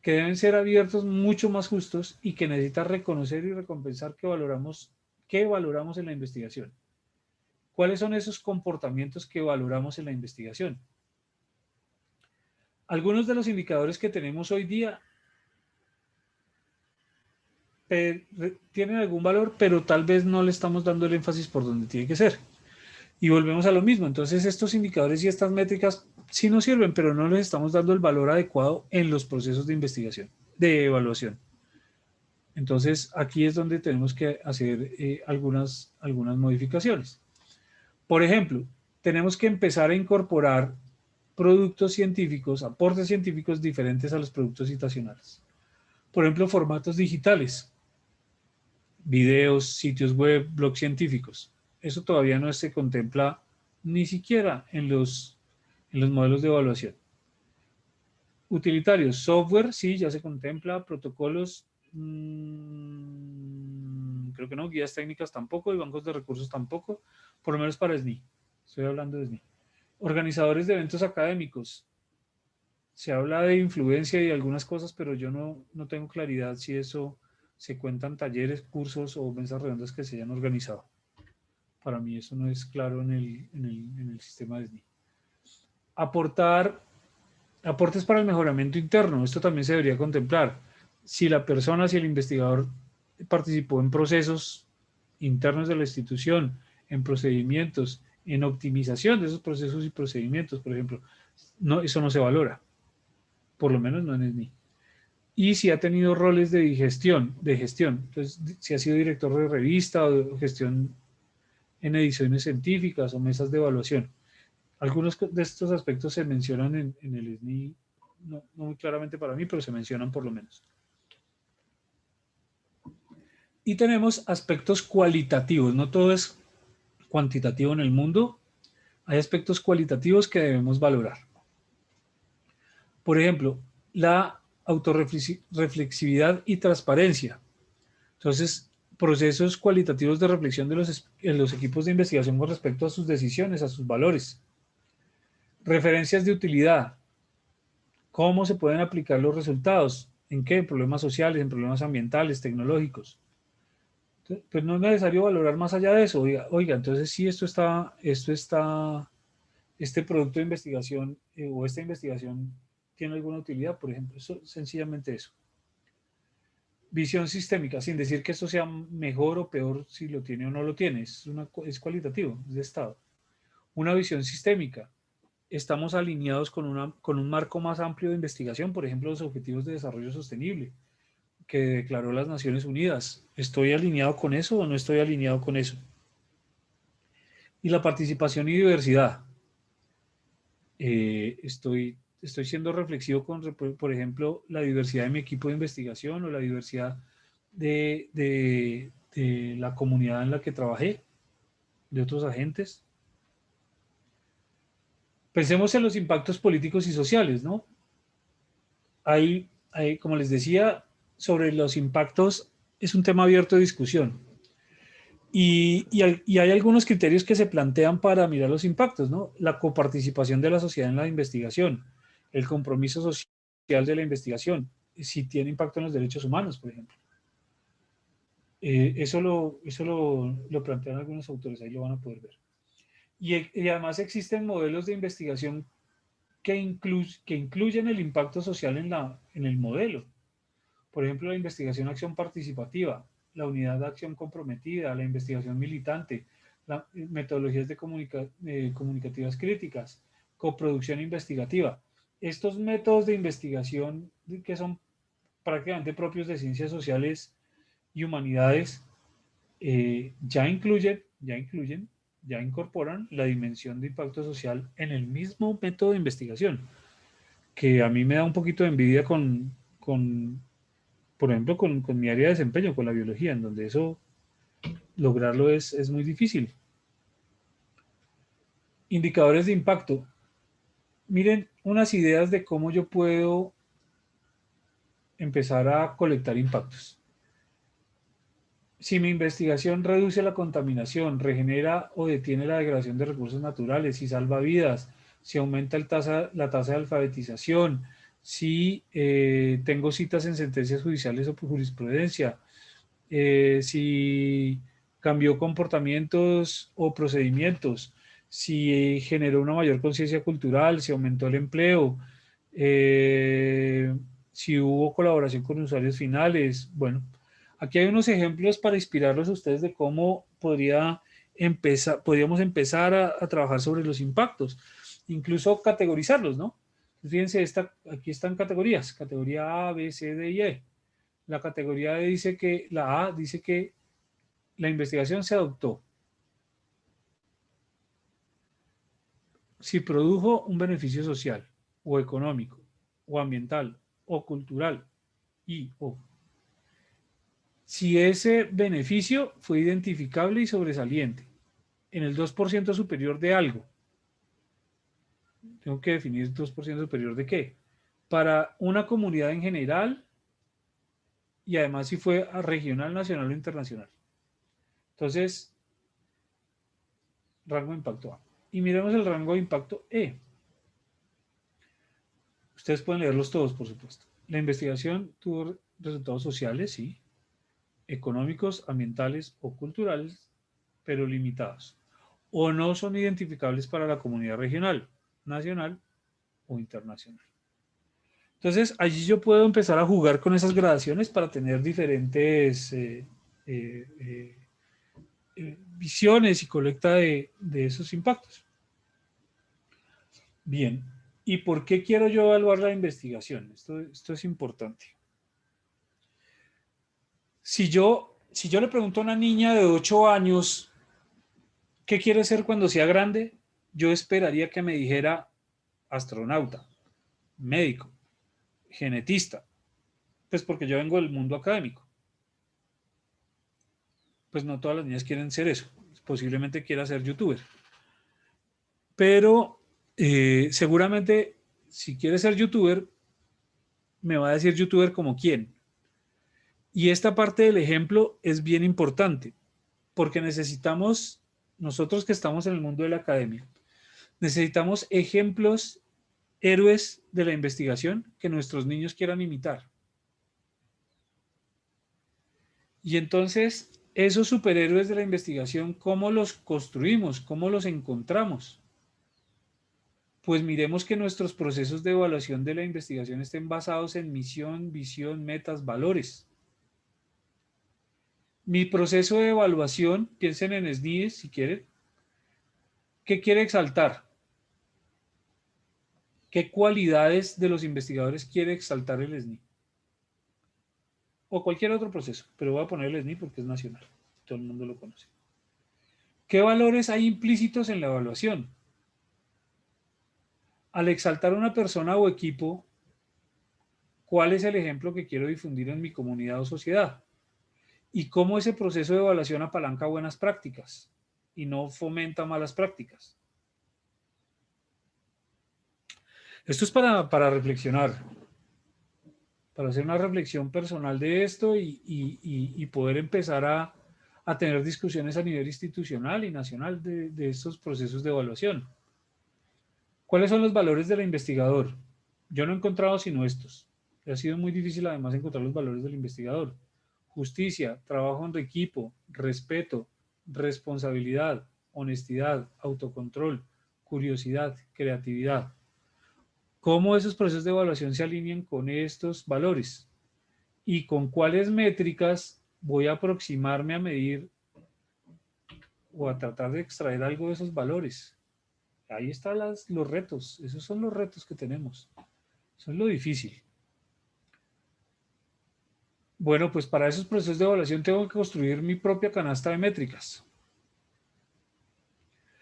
que deben ser abiertos, mucho más justos y que necesita reconocer y recompensar qué valoramos en la investigación. ¿Cuáles son esos comportamientos que valoramos en la investigación? Algunos de los indicadores que tenemos hoy día tienen algún valor, pero tal vez no le estamos dando el énfasis por donde tiene que ser. Y volvemos a lo mismo. Entonces, estos indicadores y estas métricas sí nos sirven, pero no les estamos dando el valor adecuado en los procesos de investigación, de evaluación. Entonces, aquí es donde tenemos que hacer algunas modificaciones. Por ejemplo, tenemos que empezar a incorporar productos científicos, aportes científicos diferentes a los productos citacionales. Por ejemplo, formatos digitales, videos, sitios web, blogs científicos. Eso todavía no se contempla ni siquiera en los modelos de evaluación. Utilitarios, software, sí, ya se contempla, protocolos, creo que no, guías técnicas tampoco, y bancos de recursos tampoco, por lo menos para SNI. Estoy hablando de SNI. Organizadores de eventos académicos. Se habla de influencia y algunas cosas, pero yo no tengo claridad si eso se cuentan talleres, cursos o mesas redondas que se hayan organizado. Para mí eso no es claro en el sistema de SNI. Aportes para el mejoramiento interno. Esto también se debería contemplar. Si la persona, si el investigador participó en procesos internos de la institución, en procedimientos, en optimización de esos procesos y procedimientos, por ejemplo, no, eso no se valora. Por lo menos no en SNI. Y si ha tenido roles de gestión, entonces si ha sido director de revista o de gestión en ediciones científicas o mesas de evaluación. Algunos de estos aspectos se mencionan en el SNI, no muy claramente para mí, pero se mencionan por lo menos. Y tenemos aspectos cualitativos, no todo es cuantitativo en el mundo, hay aspectos cualitativos que debemos valorar. Por ejemplo, la autorreflexividad y transparencia. Entonces, procesos cualitativos de reflexión de los equipos de investigación con respecto a sus decisiones, a sus valores. Referencias de utilidad. ¿Cómo se pueden aplicar los resultados? ¿En qué? En problemas sociales, en problemas ambientales, tecnológicos. Entonces, pues no es necesario valorar más allá de eso. Oiga, entonces sí, este producto de investigación o esta investigación tiene alguna utilidad, por ejemplo. Eso, sencillamente eso. Visión sistémica, sin decir que esto sea mejor o peor si lo tiene o no lo tiene. Es cualitativo, es de estado. Una visión sistémica. Estamos alineados con un marco más amplio de investigación, por ejemplo, los Objetivos de Desarrollo Sostenible, que declaró las Naciones Unidas. ¿Estoy alineado con eso o no estoy alineado con eso? Y la participación y diversidad. Estoy siendo reflexivo con, por ejemplo, la diversidad de mi equipo de investigación o la diversidad de la comunidad en la que trabajé, de otros agentes. Pensemos en los impactos políticos y sociales, ¿no? Hay, como les decía, sobre los impactos es un tema abierto de discusión. Y hay algunos criterios que se plantean para mirar los impactos, ¿no? La coparticipación de la sociedad en la investigación, el compromiso social de la investigación, si tiene impacto en los derechos humanos, por ejemplo. Eso lo plantean algunos autores, ahí lo van a poder ver. Y además existen modelos de investigación que incluyen el impacto social en el modelo. Por ejemplo, la investigación acción participativa, la unidad de acción comprometida, la investigación militante, metodologías comunicativas críticas, coproducción investigativa. Estos métodos de investigación que son prácticamente propios de ciencias sociales y humanidades ya incorporan la dimensión de impacto social en el mismo método de investigación, que a mí me da un poquito de envidia por ejemplo, con mi área de desempeño, con la biología, en donde eso, lograrlo es muy difícil. Indicadores de impacto. Miren unas ideas de cómo yo puedo empezar a colectar impactos. Si mi investigación reduce la contaminación, regenera o detiene la degradación de recursos naturales, si salva vidas, si aumenta la tasa de alfabetización, si tengo citas en sentencias judiciales o por jurisprudencia, si cambió comportamientos o procedimientos, si generó una mayor conciencia cultural, si aumentó el empleo, eh, si hubo colaboración con usuarios finales. Bueno, aquí hay unos ejemplos para inspirarlos a ustedes de cómo podríamos empezar a trabajar sobre los impactos, incluso categorizarlos, ¿no? Fíjense, aquí están categorías, categoría A, B, C, D y E. La categoría D dice que, la A dice que la investigación se adoptó si produjo un beneficio social o económico o ambiental o cultural y o si ese beneficio fue identificable y sobresaliente en el 2% superior de algo. Tengo que definir 2% superior de qué. Para una comunidad en general y además si fue regional, nacional o internacional. Entonces, rango de impacto A. Y miremos el rango de impacto E. Ustedes pueden leerlos todos, por supuesto. La investigación tuvo resultados sociales, sí, económicos, ambientales o culturales, pero limitados. O no son identificables para la comunidad regional, nacional o internacional. Entonces, allí yo puedo empezar a jugar con esas gradaciones para tener diferentes visiones y colecta de esos impactos. Bien, ¿y por qué quiero yo evaluar la investigación? Esto es importante. Si yo le pregunto a una niña de 8 años, ¿qué quiere ser cuando sea grande? Yo esperaría que me dijera astronauta, médico, genetista, pues porque yo vengo del mundo académico. Pues no todas las niñas quieren ser eso, posiblemente quiera ser youtuber. Pero seguramente si quiere ser youtuber, me va a decir youtuber como quién. Y esta parte del ejemplo es bien importante, porque necesitamos, nosotros que estamos en el mundo de la academia, necesitamos ejemplos, héroes de la investigación que nuestros niños quieran imitar. Y entonces, esos superhéroes de la investigación, ¿cómo los construimos? ¿Cómo los encontramos? Pues miremos que nuestros procesos de evaluación de la investigación estén basados en misión, visión, metas, valores. Mi proceso de evaluación, piensen en SNIDES si quieren, ¿qué quiere exaltar? ¿Qué cualidades de los investigadores quiere exaltar el SNI? O cualquier otro proceso, pero voy a poner el SNI porque es nacional, todo el mundo lo conoce. ¿Qué valores hay implícitos en la evaluación? Al exaltar una persona o equipo, ¿cuál es el ejemplo que quiero difundir en mi comunidad o sociedad? Y cómo ese proceso de evaluación apalanca buenas prácticas y no fomenta malas prácticas. Esto es para reflexionar, para hacer una reflexión personal de esto y poder empezar a a tener discusiones a nivel institucional y nacional de estos procesos de evaluación. ¿Cuáles son los valores del investigador? Yo no he encontrado sino estos. Ha sido muy difícil además encontrar los valores del investigador. Justicia, trabajo en equipo, respeto, responsabilidad, honestidad, autocontrol, curiosidad, creatividad. ¿Cómo esos procesos de evaluación se alinean con estos valores? ¿Y con cuáles métricas voy a aproximarme a medir o a tratar de extraer algo de esos valores? Ahí están los retos, esos son los retos que tenemos. Eso es lo difícil. Bueno, pues para esos procesos de evaluación tengo que construir mi propia canasta de métricas.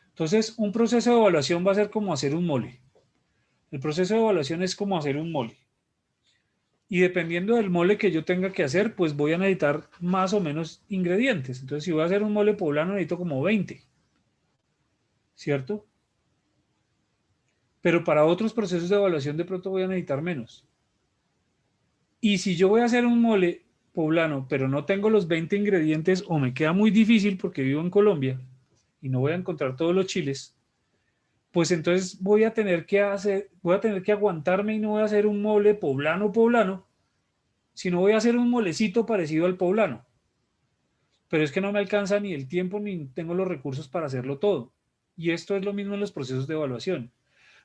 Entonces, un proceso de evaluación va a ser como hacer un mole. El proceso de evaluación es como hacer un mole. Y dependiendo del mole que yo tenga que hacer, pues voy a necesitar más o menos ingredientes. Entonces, si voy a hacer un mole poblano, necesito como 20. ¿Cierto? Pero para otros procesos de evaluación de pronto voy a necesitar menos. Y si yo voy a hacer un mole poblano, pero no tengo los 20 ingredientes o me queda muy difícil porque vivo en Colombia y no voy a encontrar todos los chiles, pues entonces voy a tener que aguantarme y no voy a hacer un mole poblano, sino voy a hacer un molecito parecido al poblano. Pero es que no me alcanza ni el tiempo ni tengo los recursos para hacerlo todo. Y esto es lo mismo en los procesos de evaluación.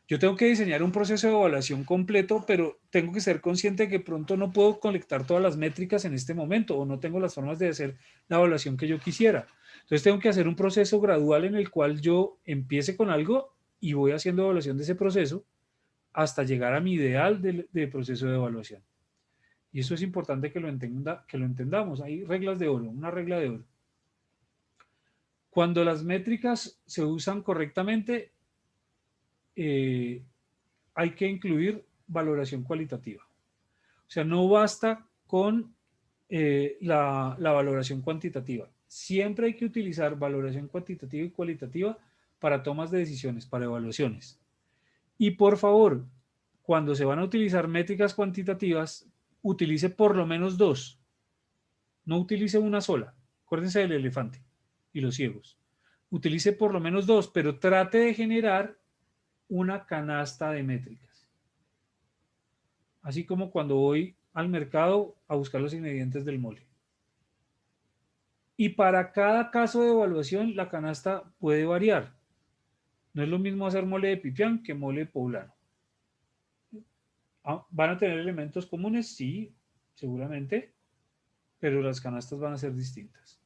Yo tengo que diseñar un proceso de evaluación completo, pero tengo que ser consciente de que pronto no puedo colectar todas las métricas en este momento o no tengo las formas de hacer la evaluación que yo quisiera. Entonces tengo que hacer un proceso gradual en el cual yo empiece con algo y voy haciendo evaluación de ese proceso hasta llegar a mi ideal de proceso de evaluación. Y eso es importante que lo entendamos. Hay reglas de oro, una regla de oro. Cuando las métricas se usan correctamente, hay que incluir valoración cualitativa. O sea, no basta con la valoración cuantitativa. Siempre hay que utilizar valoración cuantitativa y cualitativa para tomas de decisiones, para evaluaciones. Y por favor, cuando se van a utilizar métricas cuantitativas, utilice por lo menos dos. No utilice una sola. Acuérdense del elefante y los ciegos. Utilice por lo menos dos, pero trate de generar una canasta de métricas. Así como cuando voy al mercado a buscar los ingredientes del mole. Y para cada caso de evaluación, la canasta puede variar. No es lo mismo hacer mole de pipián que mole poblano. ¿Van a tener elementos comunes? Sí, seguramente, pero las canastas van a ser distintas.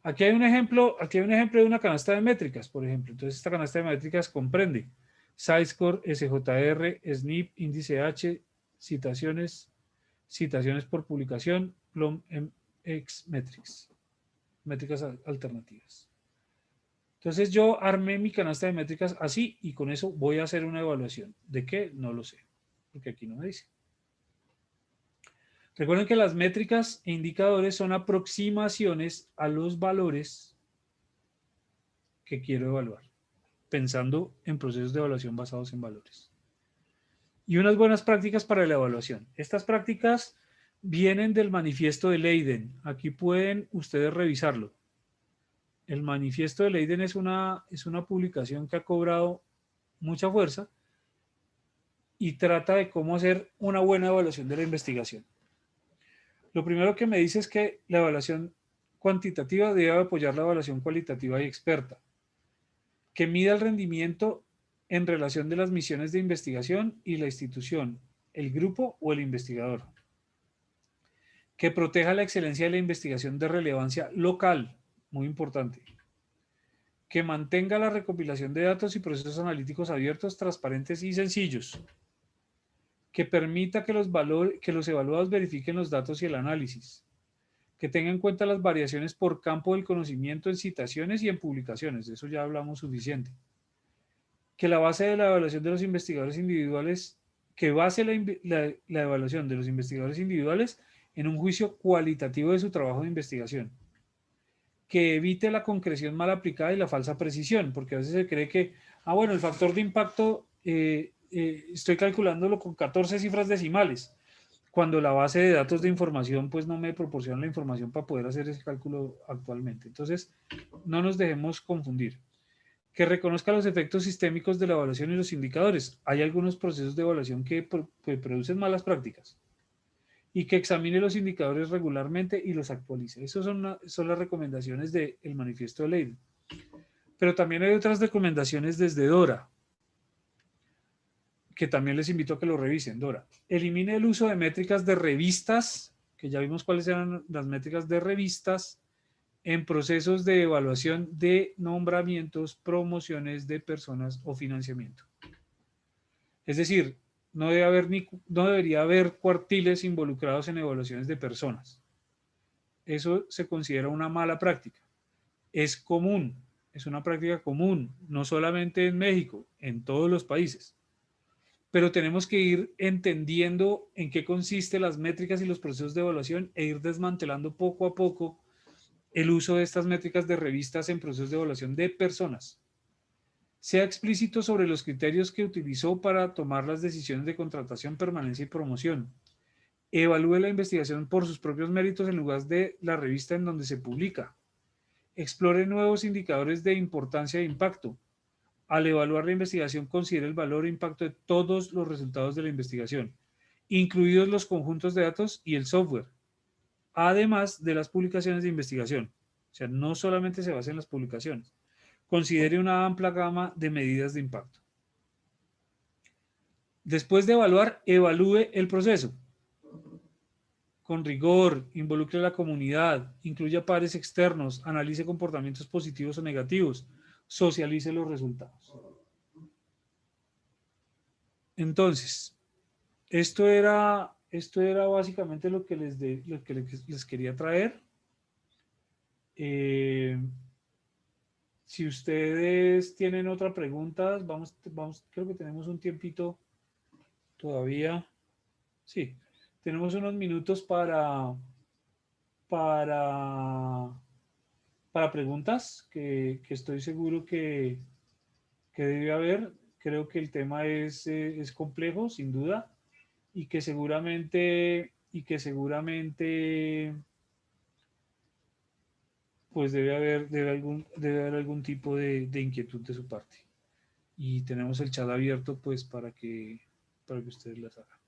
Aquí hay un ejemplo de una canasta de métricas, por ejemplo. Entonces, esta canasta de métricas comprende SciScore, SJR, SNP, índice H, citaciones por publicación, Plum X Metrics, métricas alternativas. Entonces yo armé mi canasta de métricas así y con eso voy a hacer una evaluación. ¿De qué? No lo sé, porque aquí no me dice. Recuerden que las métricas e indicadores son aproximaciones a los valores que quiero evaluar, pensando en procesos de evaluación basados en valores. Y unas buenas prácticas para la evaluación. Estas prácticas vienen del manifiesto de Leiden. Aquí pueden ustedes revisarlo. El manifiesto de Leiden es una publicación que ha cobrado mucha fuerza y trata de cómo hacer una buena evaluación de la investigación. Lo primero que me dice es que la evaluación cuantitativa debe apoyar la evaluación cualitativa y experta, que mida el rendimiento en relación de las misiones de investigación y la institución, el grupo o el investigador, que proteja la excelencia de la investigación de relevancia local, muy importante, que mantenga la recopilación de datos y procesos analíticos abiertos, transparentes y sencillos, que permita que los evaluados verifiquen los datos y el análisis, que tenga en cuenta las variaciones por campo del conocimiento en citaciones y en publicaciones, de eso ya hablamos suficiente, que la base de la evaluación de los investigadores individuales, que base la evaluación de los investigadores individuales en un juicio cualitativo de su trabajo de investigación, que evite la concreción mal aplicada y la falsa precisión, porque a veces se cree que, bueno, el factor de impacto estoy calculándolo con 14 cifras decimales, cuando la base de datos de información pues no me proporciona la información para poder hacer ese cálculo actualmente. Entonces, no nos dejemos confundir. Que reconozca los efectos sistémicos de la evaluación y los indicadores. Hay algunos procesos de evaluación que producen malas prácticas y que examine los indicadores regularmente y los actualice. Esas son las recomendaciones del manifiesto de Leiden. Pero también hay otras recomendaciones desde DORA, que también les invito a que lo revisen. DORA, elimine el uso de métricas de revistas, que ya vimos cuáles eran las métricas de revistas, en procesos de evaluación de nombramientos, promociones de personas o financiamiento. Es decir, no debería haber cuartiles involucrados en evaluaciones de personas. Eso se considera una mala práctica. Es común, es una práctica común, no solamente en México, en todos los países. Pero tenemos que ir entendiendo en qué consisten las métricas y los procesos de evaluación e ir desmantelando poco a poco el uso de estas métricas de revistas en procesos de evaluación de personas. Sea explícito sobre los criterios que utilizó para tomar las decisiones de contratación, permanencia y promoción. Evalúe la investigación por sus propios méritos en lugar de la revista en donde se publica. Explore nuevos indicadores de importancia e impacto. Al evaluar la investigación, considere el valor e impacto de todos los resultados de la investigación, incluidos los conjuntos de datos y el software, además de las publicaciones de investigación. O sea, no solamente se basa en las publicaciones. Considere una amplia gama de medidas de impacto. Después de evaluar, evalúe el proceso. Con rigor, involucre a la comunidad, incluya pares externos, analice comportamientos positivos o negativos, socialice los resultados. Entonces, esto era básicamente lo que les quería traer. Si ustedes tienen otra pregunta, creo que tenemos un tiempito todavía. Sí, tenemos unos minutos para, para preguntas que estoy seguro que debe haber. Creo que el tema es complejo, sin duda, y que seguramente pues debe haber algún tipo de inquietud de su parte. Y tenemos el chat abierto pues para que ustedes las hagan.